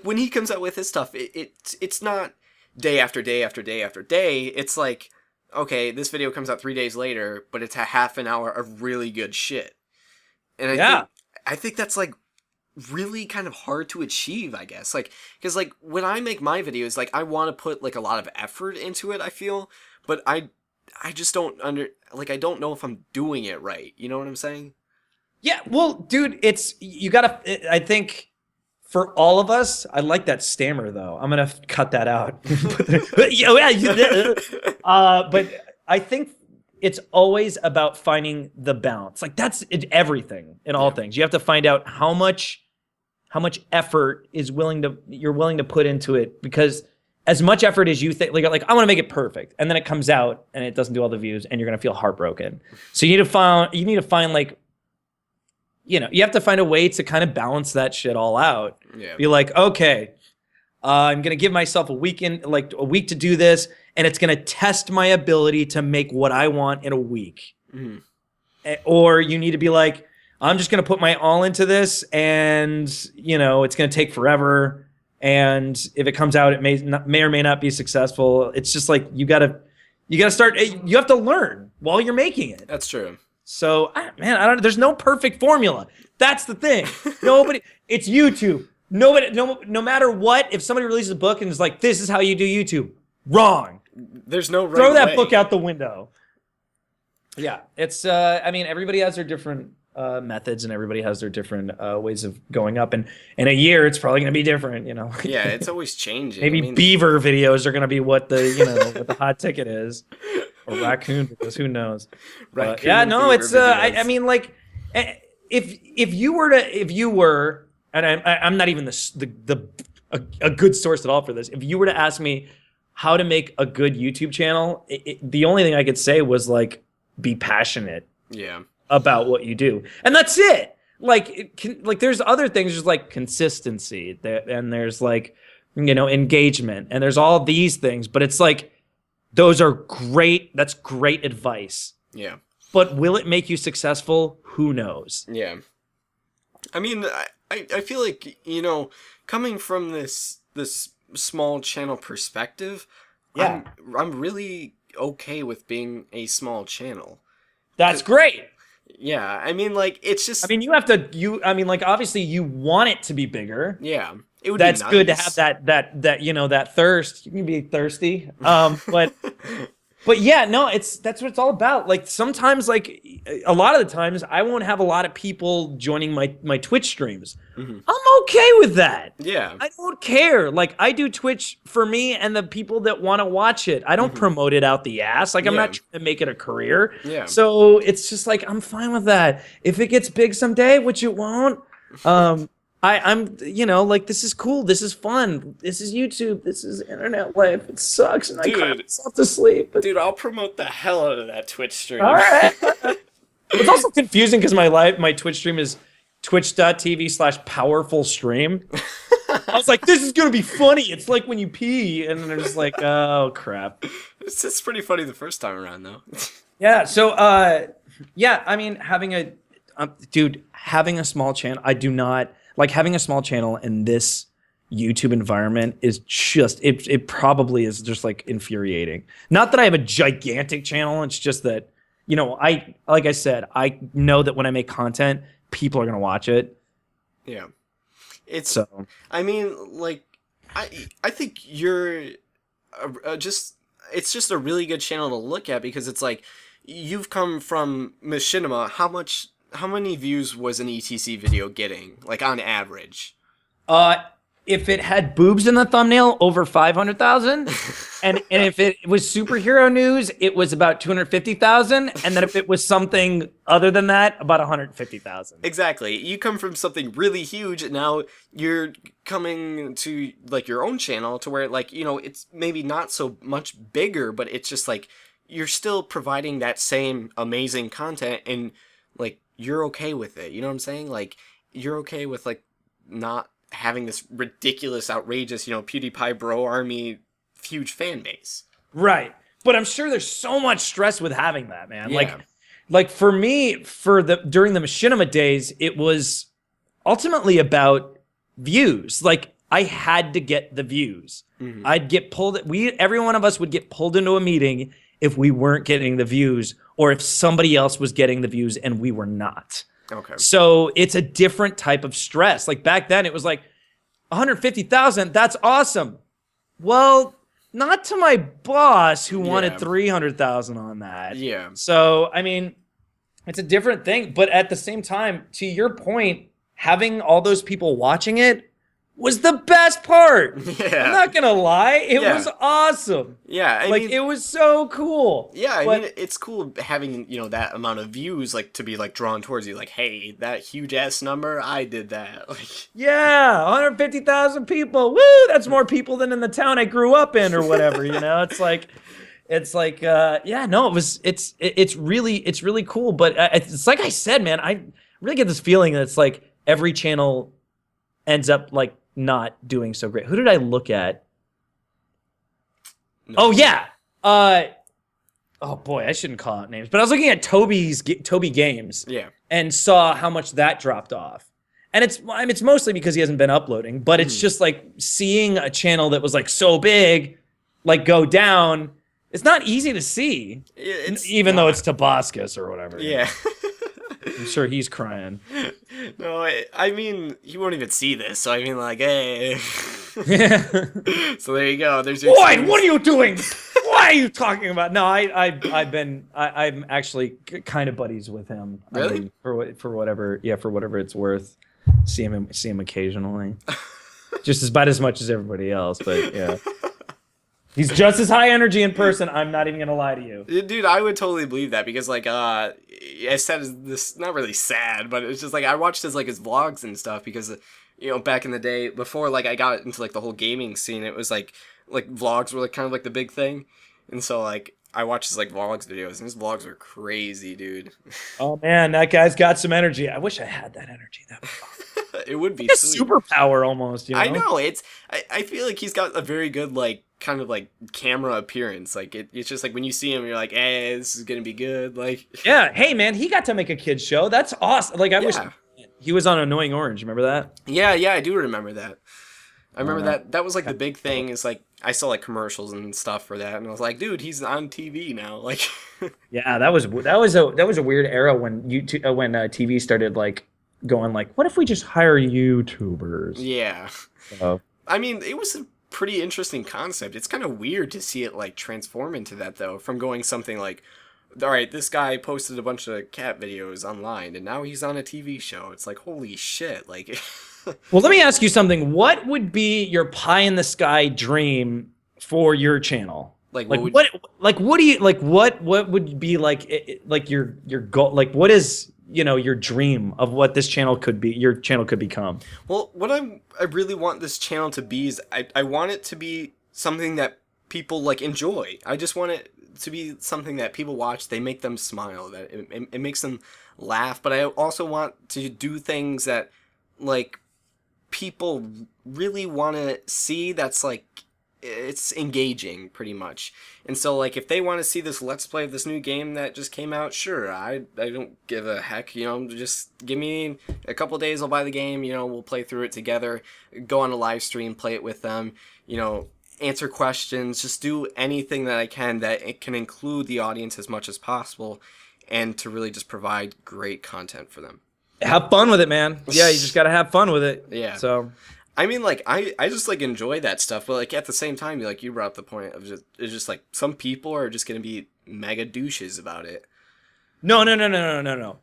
when he comes out with his stuff, it's not day after day after day after day. It's like, okay, this video comes out 3 days later, but it's a half an hour of really good shit. And I think that's like really kind of hard to achieve, I guess. Like, because like when I make my videos, like I want to put like a lot of effort into it, I feel, but I just don't I don't know if I'm doing it right. You know what I'm saying? Yeah, well, dude, I think for all of us, I like that stammer though. I'm gonna cut that out. But I think it's always about finding the balance. Like that's everything in all things. You have to find out how much effort you're willing to put into it, because as much effort as you think, like I want to make it perfect, and then it comes out and it doesn't do all the views, and you're gonna feel heartbroken. So you need to find like, you have to find a way to kind of balance that shit all out. Yeah. Be like, okay, I'm gonna give myself a week to do this, and it's gonna test my ability to make what I want in a week. Or you need to be like, I'm just gonna put my all into this, and it's gonna take forever. And if it comes out, it may or may not be successful. It's just like you gotta start. You have to learn while you're making it. That's true. So man, there's no perfect formula. That's the thing. It's YouTube. No matter what, if somebody releases a book and is like, this is how you do YouTube, wrong. There's no right Throw that way. book out the window. Yeah, it's. Everybody has their different methods, and everybody has their different ways of going up. And in a year, it's probably going to be different. Yeah, it's always changing. Maybe beaver videos are going to be what the what the hot ticket is. Or raccoon videos, who knows? It's I mean, like, if you were, and I'm not even a good source at all for this. If you were to ask me how to make a good YouTube channel, the only thing I could say was like, be passionate. Yeah. About what you do, and that's it. Like, there's other things, there's like consistency, and there's like, engagement, and there's all these things, but it's like. Those are great. That's great advice. Yeah. But will it make you successful? Who knows? Yeah. I mean, I feel like, coming from this small channel perspective, yeah, I'm really okay with being a small channel. That's great. Yeah. I mean, like, it's just. I mean, obviously you want it to be bigger. Yeah. It would That's be nice. Good to have that thirst. You can be thirsty. But But yeah, no, that's what it's all about. Like sometimes, like a lot of the times, I won't have a lot of people joining my Twitch streams. Hmm. I'm okay with that. Yeah. I don't care. Like I do Twitch for me and the people that want to watch it. I don't Hmm. promote it out the ass. Like I'm Yeah. not trying to make it a career. Yeah. So it's just like I'm fine with that. If it gets big someday, which it won't, I'm like this is cool. This is fun. This is YouTube. This is internet life. It sucks and I cry Dude. myself to sleep. But Dude, I'll promote the hell out of that Twitch stream. all right. It's also confusing because my Twitch stream is twitch.tv/powerful stream. I was like, this is gonna be funny. It's like when you pee, and then they're just like, oh crap. It's pretty funny the first time around though. Yeah. So yeah. I mean, having a small channel. I do not like having a small channel in this YouTube environment is just it probably is just like infuriating. Not that I have a gigantic channel. It's just that like I said, I know that when I make content, people are gonna watch it. Yeah. It's So I mean, like, I think you're it's just a really good channel to look at because it's like you've come from Machinima. How many views was an ETC video getting, like on average? if it had boobs in the thumbnail, over 500,000, and if it was superhero news, it was about 250,000, and then if it was something other than that, about 150,000. Exactly. You come from something really huge, and now you're coming to like your own channel to where like it's maybe not so much bigger, but it's just like you're still providing that same amazing content, and like you're okay with it. You know what I'm saying? Like you're okay with like not having this ridiculous, outrageous, PewDiePie bro army huge fan base. Right. But I'm sure there's so much stress with having that, man. Yeah. Like for me, during the Machinima days, it was ultimately about views. Like I had to get the views. Mm-hmm. I'd get pulled. Every one of us would get pulled into a meeting if we weren't getting the views, or if somebody else was getting the views and we were not. Okay. So it's a different type of stress. Like back then, it was like 150,000. That's awesome. Well, not to my boss who wanted 300,000 on that. Yeah. So I mean, it's a different thing. But at the same time, to your point, having all those people watching it was the best part. Yeah. I'm not gonna lie, it was awesome. Yeah, I mean, it was so cool. Yeah, I mean, it's cool having that amount of views, like to be like drawn towards you. Like, hey, that huge ass number, I did that. Like, yeah, 150,000 people. Woo, that's more people than in the town I grew up in, or whatever. It's like, yeah, no, it's really cool. But it's like I said, man, I really get this feeling that it's like every channel ends up like not doing so great. Who did I look at? No. Oh yeah. Oh boy, I shouldn't call out names, but I was looking at Toby Games. Yeah. And saw how much that dropped off. And it's mostly because he hasn't been uploading, but it's just like seeing a channel that was like so big, like go down. It's not easy to see, even though it's Tabascus or whatever. Yeah. I'm sure he's crying. No, I mean, he won't even see this, so I mean, like, hey. Yeah. So there you go. There's your Boyd, what are you doing? What are you talking about? No, I'm actually kind of buddies with him. Really? I mean, for whatever it's worth. See him occasionally. Just about as much as everybody else, but yeah. He's just as high energy in person. I'm not even gonna lie to you, dude. I would totally believe that because, like, I said this not really sad, but it's just like I watched his vlogs and stuff because, back in the day before like I got into like the whole gaming scene, it was like vlogs were like kind of like the big thing, and so like I watched his like vlogs videos and his vlogs were crazy, dude. Oh man, that guy's got some energy. I wish I had that energy. That would it would be like a superpower almost. I know I feel like he's got a very good like kind of like camera appearance. Like it's just like when you see him, you're like, hey, this is gonna be good. Like yeah, hey man, he got to make a kids show. That's awesome. Like I wish he was on Annoying Orange. Remember that? Yeah, I do remember that. I remember that was like the big thing is like I saw like commercials and stuff for that, and I was like, dude, he's on TV now. Like yeah, that was a weird era when TV started like going like, what if we just hire YouTubers? Yeah. So. I mean, it was pretty interesting concept. It's kind of weird to see it like transform into that though, from going something like, all right, this guy posted a bunch of cat videos online and now he's on a TV show. It's like, holy shit. Like, Well, let me ask you something. What would be your pie in the sky dream for your channel? like Like what would, what do you like what would be like your goal, like what is, you know, your dream of what this channel could be, your channel could become? well, what I really want this channel to be is I want it to be something that people like enjoy. I just want it to be something that people watch, they make them smile, that it makes them laugh, but I also want to do things that like people really want to see, that's like it's engaging pretty much. And so like if they want to see this let's play of this new game that just came out, sure, I don't give a heck, you know, just give me a couple days, I'll buy the game, you know, we'll play through it together, go on a live stream, play it with them, you know, answer questions, just do anything that I can that it can include the audience as much as possible and to really just provide great content for them. Have fun with it, man. Yeah, you just got to have fun with it. Yeah. So I mean, like, I just, like, enjoy that stuff, but, like, at the same time, like, you brought up the point of just, it's just, like, some people are just gonna be mega douches about it. no.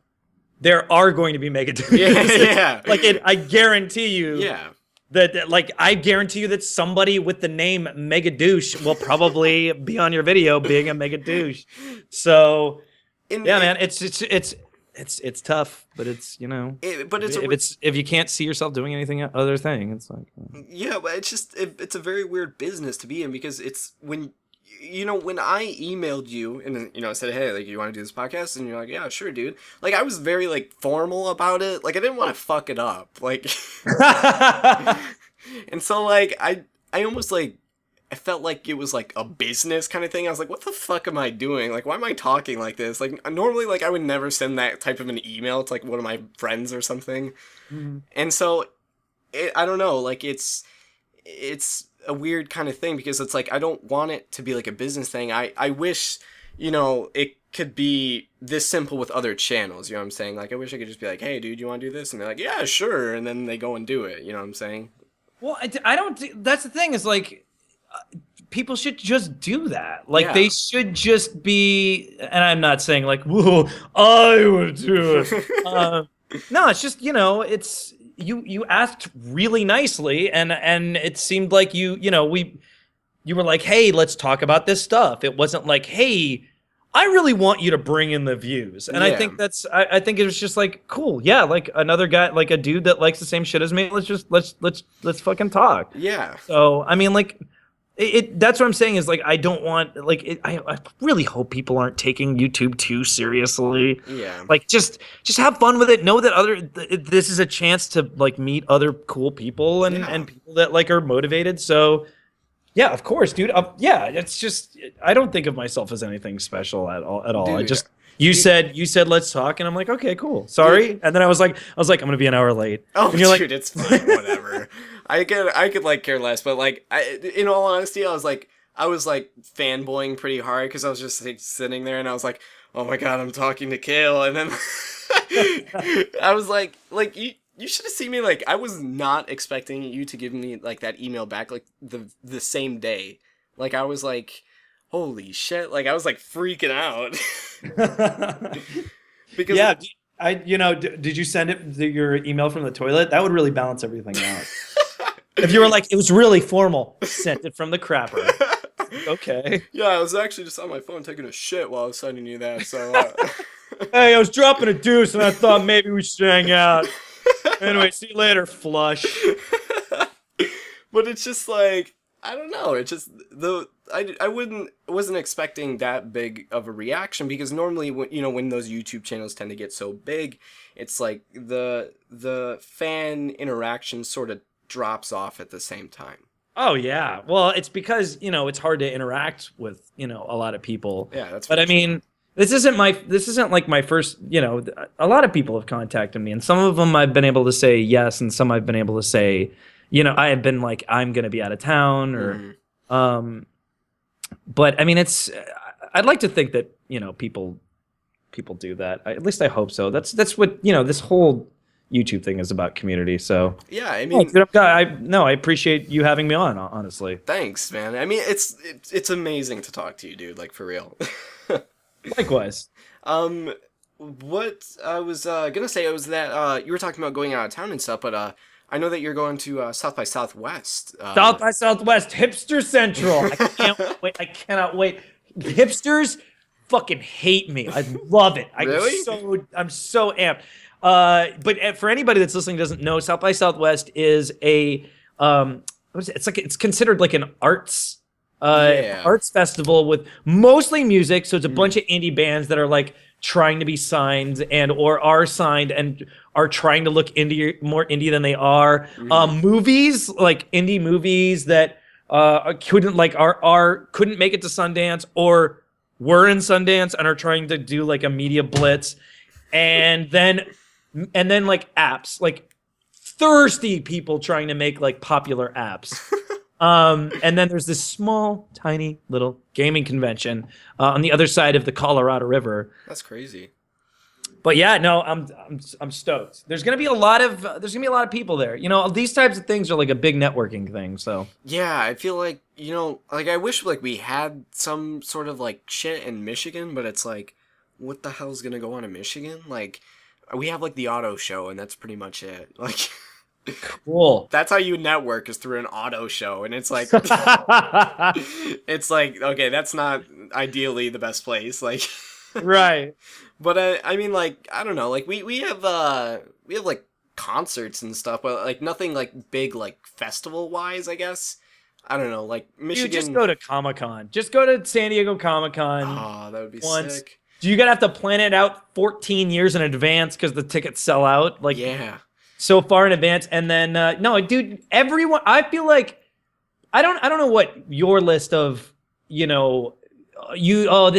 There are going to be mega douches. Yeah. Like I guarantee you. Yeah. That like I guarantee you that somebody with the name Mega Douche will probably be on your video being a mega douche. So yeah, man, it's tough, but it's, you know, but if you can't see yourself doing anything other thing, it's like yeah, but it's just it's a very weird business to be in, because it's when, you know, when I emailed you and, you know, I said, hey, like, you want to do this podcast? And you're like, yeah, sure, dude. Like, I was very, like, formal about it. Like, I didn't want to fuck it up. Like, and so, like, I almost, like, I felt like it was, like, a business kind of thing. I was like, what the fuck am I doing? Like, why am I talking like this? Like, normally, like, I would never send that type of an email to, like, one of my friends or something. Mm-hmm. And so, I don't know, like, it's a weird kind of thing, because it's like I don't want it to be like a business thing. I wish, you know, it could be this simple with other channels, you know what I'm saying? Like, I wish I could just be like, hey, dude, you want to do this? And they're like, yeah, sure. And then they go and do it, you know what I'm saying? Well, I don't, that's the thing, is like, people should just do that. Like, they should just be, and I'm not saying like, whoa, I would do it. No, it's just, you know, it's, you asked really nicely, and it seemed like you were like, hey, let's talk about this stuff. It wasn't like, hey, I really want you to bring in the views. And I think I think it was just like, cool, yeah, like another guy, like a dude that likes the same shit as me. Let's fucking talk. Yeah. So I mean, like, that's what I'm saying, is like, I don't want, like, I really hope people aren't taking YouTube too seriously. Yeah. Like, just have fun with it. Know that this is a chance to like meet other cool people and people that like are motivated. So yeah, of course, dude. Yeah, it's just, I don't think of myself as anything special at all. Dude, I just, you said let's talk, and I'm like, okay, cool. Sorry. Dude. And then I was like, I'm gonna be an hour late. Oh, and you're dude, it's fine, whatever. I could like care less, but like, in all honesty, I was like fanboying pretty hard, because I was just like sitting there and I was like, oh my god, I'm talking to Khail, and then I was like you should have seen me. Like, I was not expecting you to give me like that email back like the same day. Like, I was like, holy shit! Like, I was like freaking out. Because yeah, did you send your email from the toilet? That would really balance everything out. If you were like, it was really formal, sent it from the crapper. Okay. Yeah, I was actually just on my phone taking a shit while I was sending you that. So. Hey, I was dropping a deuce, and I thought maybe we should hang out. Anyway, see you later, flush. But it's just like, I don't know. It's just I wasn't expecting that big of a reaction, because normally when those YouTube channels tend to get so big, it's like the fan interaction sort of drops off at the same time. Oh yeah. Well, it's because, it's hard to interact with, a lot of people. Yeah, that's But I mean, this isn't like my first, a lot of people have contacted me, and some of them I've been able to say yes, and some I've been able to say, I have been like, I'm going to be out of town, or but I mean, I'd like to think that, people do that. At least I hope so. That's what, this whole YouTube thing is about community. So Yeah, I oh, mean, dude, I appreciate you having me on, honestly. thanks, man. I mean, it's amazing to talk to you, dude. Like for real. Likewise. um, what I was gonna say was that you were talking about going out of town and stuff, but I know that you're going to South by Southwest. South by Southwest, hipster central. I can't wait. I cannot wait. Hipsters fucking hate me. I love it. Really? I'm so amped. But for anybody that's listening doesn't know, South by Southwest is a what is it? It's like it's considered like an Yeah. arts festival with mostly music. So it's a bunch of indie bands that are like trying to be signed and or are signed and are trying to look indie, more indie than they are. Movies, like indie movies that couldn't like are couldn't make it to Sundance or were in Sundance and are trying to do like a media blitz. And then like apps, like thirsty people trying to make like popular apps. And then there's this small, tiny little gaming convention on the other side of the Colorado River. That's crazy. But yeah, no, I'm stoked. There's gonna be a lot of people there. You know, these types of things are like a big networking thing. So Yeah, I feel like, like I wish like we had some sort of like shit in Michigan, but it's like, what the hell's gonna go on in Michigan? Like, we have like the auto show, and that's pretty much it. Like, cool. that's how you network is through an auto show, and it's like, it's like, okay, that's not ideally the best place. Like, Right. but I mean, like, I don't know, like we have like concerts and stuff, but like nothing like big like festival wise, I guess. I don't know, like Michigan. You just go to Comic-Con. Just go to San Diego Comic-Con. Oh, that would be once. sick. Do you gotta have to plan it out 14 years in advance because the tickets sell out? Like, Yeah. so far in advance. And then no, dude, everyone. I feel like I don't know what your list of this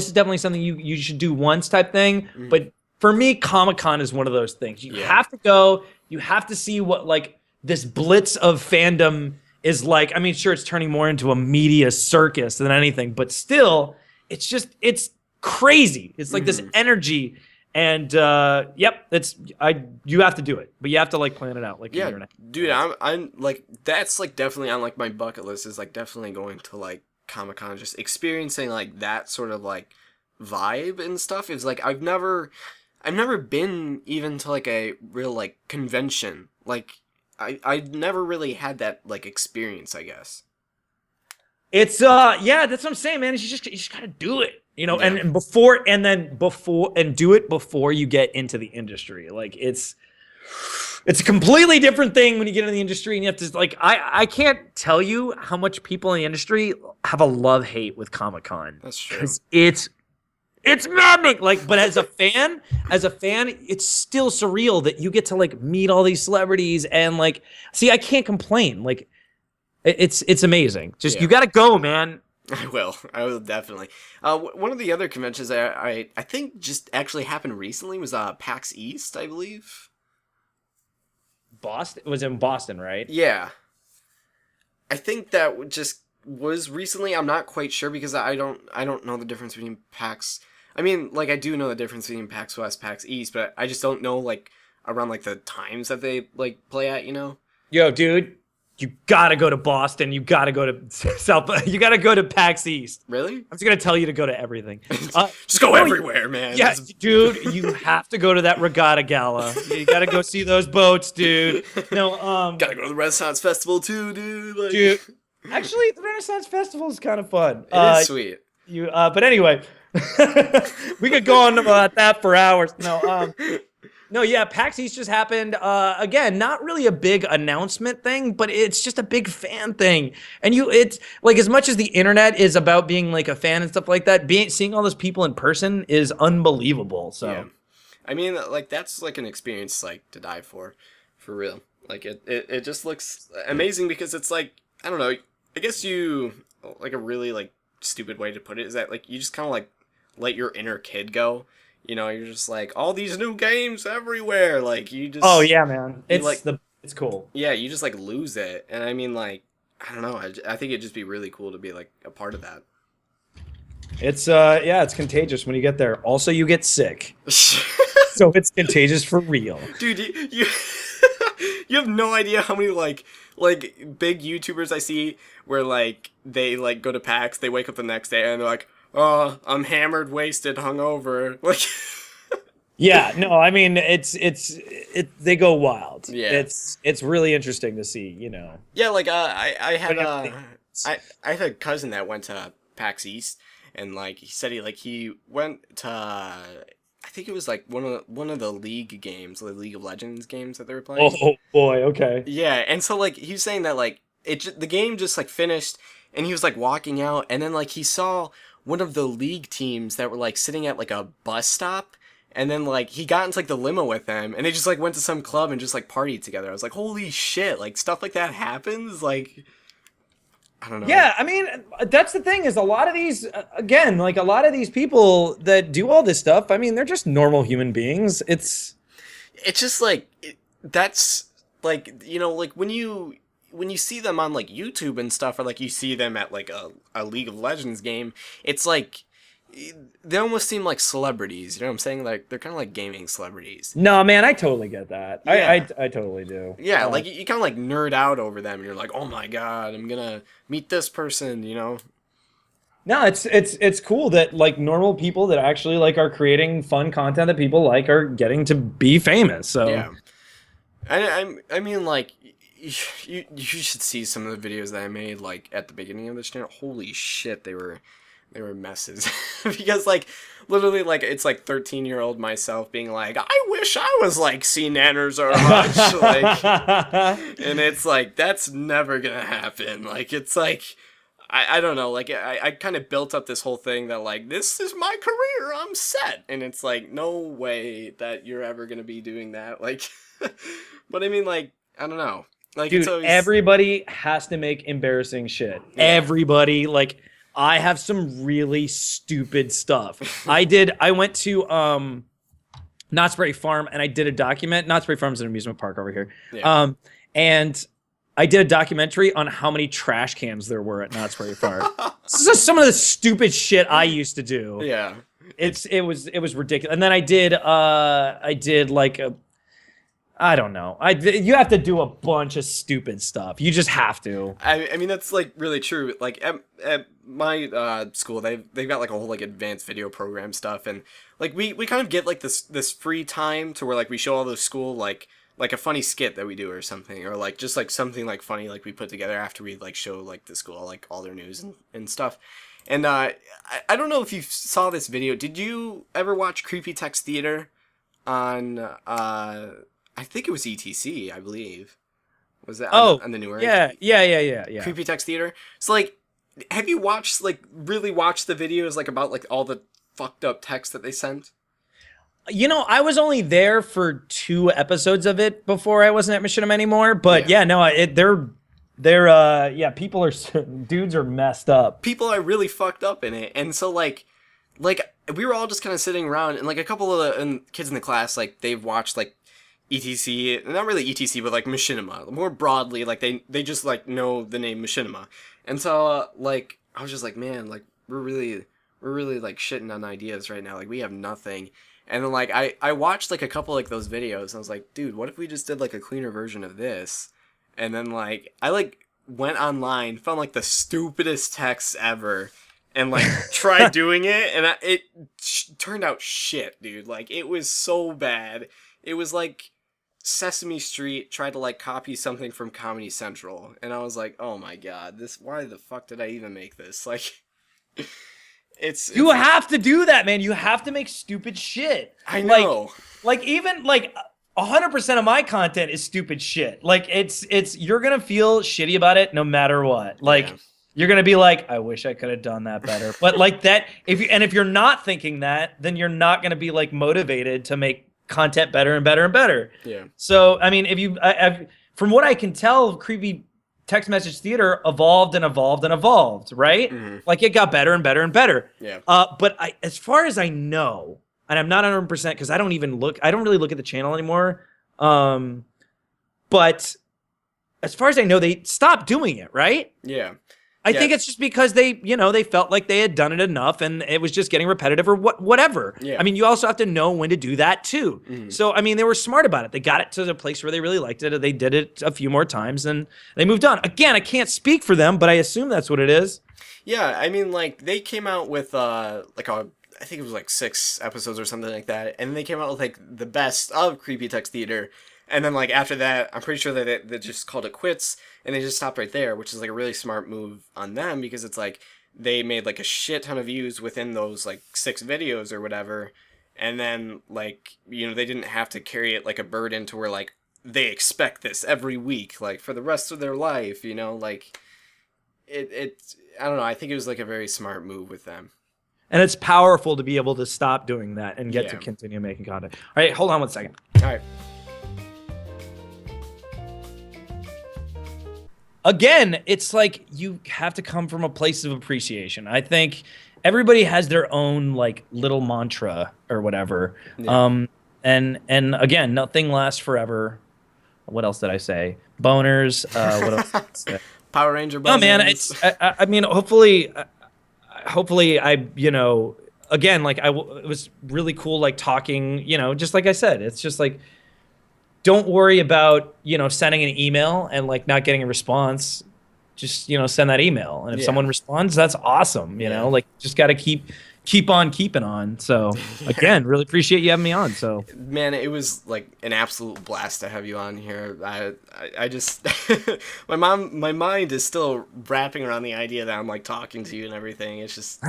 is definitely something you should do once type thing. But for me, Comic-Con is one of those things. You have to go. You have to see what like this blitz of fandom is like. I mean, sure, it's turning more into a media circus than anything, but still, it's crazy. It's like this energy. And you have to do it, but you have to like plan it out like a year and a half. Dude, I'm like that's like definitely on like my bucket list is like definitely going to like Comic-Con, just experiencing like that sort of like vibe and stuff. Is like I've never been even to like a real like convention. Like I never really had that like experience, I guess. It's that's what I'm saying, man. You just gotta do it. You know, and before do it before you get into the industry. Like it's a completely different thing when you get into the industry and you have to like I can't tell you how much people in the industry have a love-hate with Comic-Con. That's true. 'Cause it's maddening. Like, but as a fan, it's still surreal that you get to like meet all these celebrities and like see, I can't complain. Like it's amazing. Just you gotta go, man. I will definitely. One of the other conventions I think just actually happened recently was PAX East, I believe. Boston? It was in Boston, right? Yeah, I think that just was recently. I'm not quite sure because I don't know the difference between PAX. I mean, like I do know the difference between PAX West, PAX East, but I just don't know like around like the times that they like play at. You know? Yo, dude. You gotta go to Boston. You gotta go to South. You gotta go to PAX East. Really? I'm just gonna tell you to go to everything. Just go everywhere, man. Yeah, dude. You have to go to that regatta gala. You gotta go see those boats, dude. No, gotta go to the Renaissance Festival too, dude. Like... Dude, actually, the Renaissance Festival is kind of fun. It is sweet. But anyway, we could go on about that for hours. No, yeah, PAX East just happened. Again, not really a big announcement thing, but it's just a big fan thing. And it's like as much as the internet is about being like a fan and stuff like that, seeing all those people in person is unbelievable. So, yeah. I mean, like that's like an experience like to die for real. Like it just looks amazing because it's like I don't know. I guess you like a really like stupid way to put it is that like you just kind of like let your inner kid go. You know, you're just like all these new games everywhere. Like you just. Oh yeah, man. It's like it's cool. Yeah, you just like lose it, and I mean, like I don't know. I think it'd just be really cool to be like a part of that. It's yeah, it's contagious when you get there. Also, you get sick. So it's contagious for real. Dude, you you have no idea how many like big YouTubers I see where like they like go to PAX, they wake up the next day and they're like, "Oh, I'm hammered, wasted, hungover." Like Yeah, no, I mean they go wild. Yeah. It's really interesting to see, you know. yeah, like I had I had a cousin that went to PAX East and like he said he went to I think it was like one of the League games, the League of Legends games that they were playing. Oh boy, okay. Yeah, and so like he was saying that like the game just like finished, and he was like walking out, and then like he saw one of the league teams that were like sitting at like a bus stop, and then like he got into like the limo with them, and they just like went to some club and just like partied together. I was like, holy shit! Like stuff like that happens. Like I don't know. Yeah, I mean, that's the thing is a lot of these, again, like a lot of these people that do all this stuff, I mean, they're just normal human beings. It's just like that's like like when you see them on like YouTube and stuff, or like you see them at like a League of Legends game, it's like they almost seem like celebrities. You know what I'm saying? Like they're kind of like gaming celebrities. No, man, I totally get that. Yeah. I totally do. Yeah, like you kind of like nerd out over them. And you're like, oh my god, I'm gonna meet this person. You know? No, it's cool that like normal people that actually like are creating fun content that people like are getting to be famous. So Yeah. I mean like you should see some of the videos that I made like at the beginning of this channel. Holy shit, they were messes. Because like literally like it's like 13-year-old myself being like, I wish I was like C Nanners or much like, and it's like that's never gonna happen. Like it's like I don't know, like I kind of built up this whole thing that like this is my career, I'm set, and it's like no way that you're ever gonna be doing that. Like but I mean like I don't know. Like dude, it's always... everybody has to make embarrassing shit. Yeah. Everybody, like I have some really stupid stuff. I went to Knott's Berry Farm and I did a document. Knott's Berry Farm is an amusement park over here. Yeah. And I did a documentary on how many trash cans there were at Knott's Berry Farm. This is some of the stupid shit I used to do. Yeah. It was ridiculous. And then I did like a, I don't know. You have to do a bunch of stupid stuff. You just have to. I mean that's like really true. Like at my school, they've got like a whole like advanced video program stuff, and like we kind of get like this free time to where like we show all the school like a funny skit that we do or something, or like just like something like funny like we put together after we like show like the school like all their news and stuff. And I don't know if you saw this video. Did you ever watch Creepy Text Theater on I think it was ETC, I believe. Was that on the newer? Yeah. Creepy Text Theater. So like, have you watched really watched the videos like about like all the fucked up text that they sent? You know, I was only there for 2 episodes of it before I wasn't at Machinima anymore. But yeah, no, they're people are dudes are messed up. People are really fucked up in it, and so like we were all just kind of sitting around, and like a couple of the kids in the class like they've watched like ETC, not really ETC, but like Machinima more broadly. Like they just like know the name Machinima, and so like I was just like, man, like we're really like shitting on ideas right now. Like we have nothing. And then like I watched like a couple like those videos, and I was like, dude, what if we just did like a cleaner version of this? And then like I like went online, found like the stupidest texts ever, and like tried doing it, and it turned out shit, dude. Like it was so bad. It was like Sesame Street tried to like copy something from Comedy Central, and I was like, oh my god, why the fuck did I even make this? Like you have to do that, man. You have to make stupid shit. I know. Like even like 100% of my content is stupid shit. Like it's you're gonna feel shitty about it no matter what. Like you're gonna be like, I wish I could have done that better. But like that, if you're not thinking that, then you're not gonna be like motivated to make content better and better and better. Yeah. So I mean, if you, from what I can tell, Creepy Text Message Theater evolved and evolved and evolved, right? Mm-hmm. Like it got better and better and better. Yeah. But as far as I know, and I'm not 100% because I don't really look at the channel anymore. But as far as I know, they stopped doing it, right? Yeah. I think it's just because they, you know, they felt like they had done it enough and it was just getting repetitive or whatever. Yeah. I mean, you also have to know when to do that too. So, I mean, they were smart about it. They got it to the place where they really liked it. They did it a few more times and they moved on. Again, I can't speak for them, but I assume that's what it is. Yeah, I mean, like, they came out with, I think it was like 6 episodes or something like that, and they came out with, like, the best of Creepy Text Theater, and then, like, after that, I'm pretty sure that they just called it quits, and they just stopped right there, which is, like, a really smart move on them, because it's, like, they made, like, a shit ton of views within those, like, 6 videos or whatever, and then, like, you know, they didn't have to carry it like a burden to where, like, they expect this every week, like, for the rest of their life, you know, like, I don't know, I think it was, like, a very smart move with them. And it's powerful to be able to stop doing that and get to Yeah. continue making content. All right, hold on 1 second. All right. Again, it's like you have to come from a place of appreciation. I think everybody has their own like little mantra or whatever. Yeah. And again, nothing lasts forever. What else did I say? Boners. What else did I say? Power Ranger No, man, buzzers. I mean, hopefully I, you know, again, like it was really cool, like talking, you know, just like I said, it's just like, don't worry about, you know, sending an email and like not getting a response. Just, you know, send that email. And if someone responds, that's awesome. You know, like just got to keep on keeping on. So again, really appreciate you having me on. So Man, it was like an absolute blast to have you on here. I just my mind is still wrapping around the idea that I'm like talking to you and everything. It's just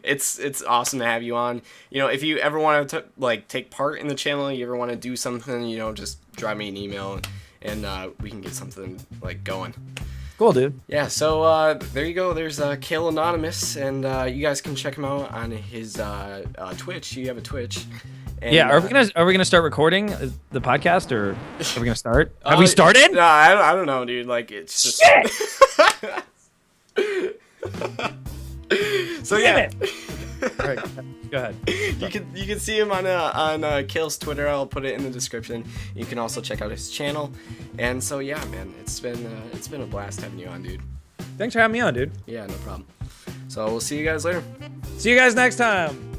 it's awesome to have you on. You know, if you ever want to like take part in the channel, you ever want to do something, you know, just drop me an email and we can get something like going. cool, dude. Yeah, so there you go. There's Khail Anonymous, and you guys can check him out on his Twitch. You have a Twitch. And, Yeah, are we gonna start recording the podcast, or are we gonna start? Have we started? No, I don't know, dude. Like it's just. So yeah. All right, go ahead. You can see him on Khail's Twitter. I'll put it in the description. You can also check out his channel. And so yeah, man, it's been a blast having you on, dude. Thanks for having me on, dude. Yeah, no problem. So we'll see you guys later. See you guys next time.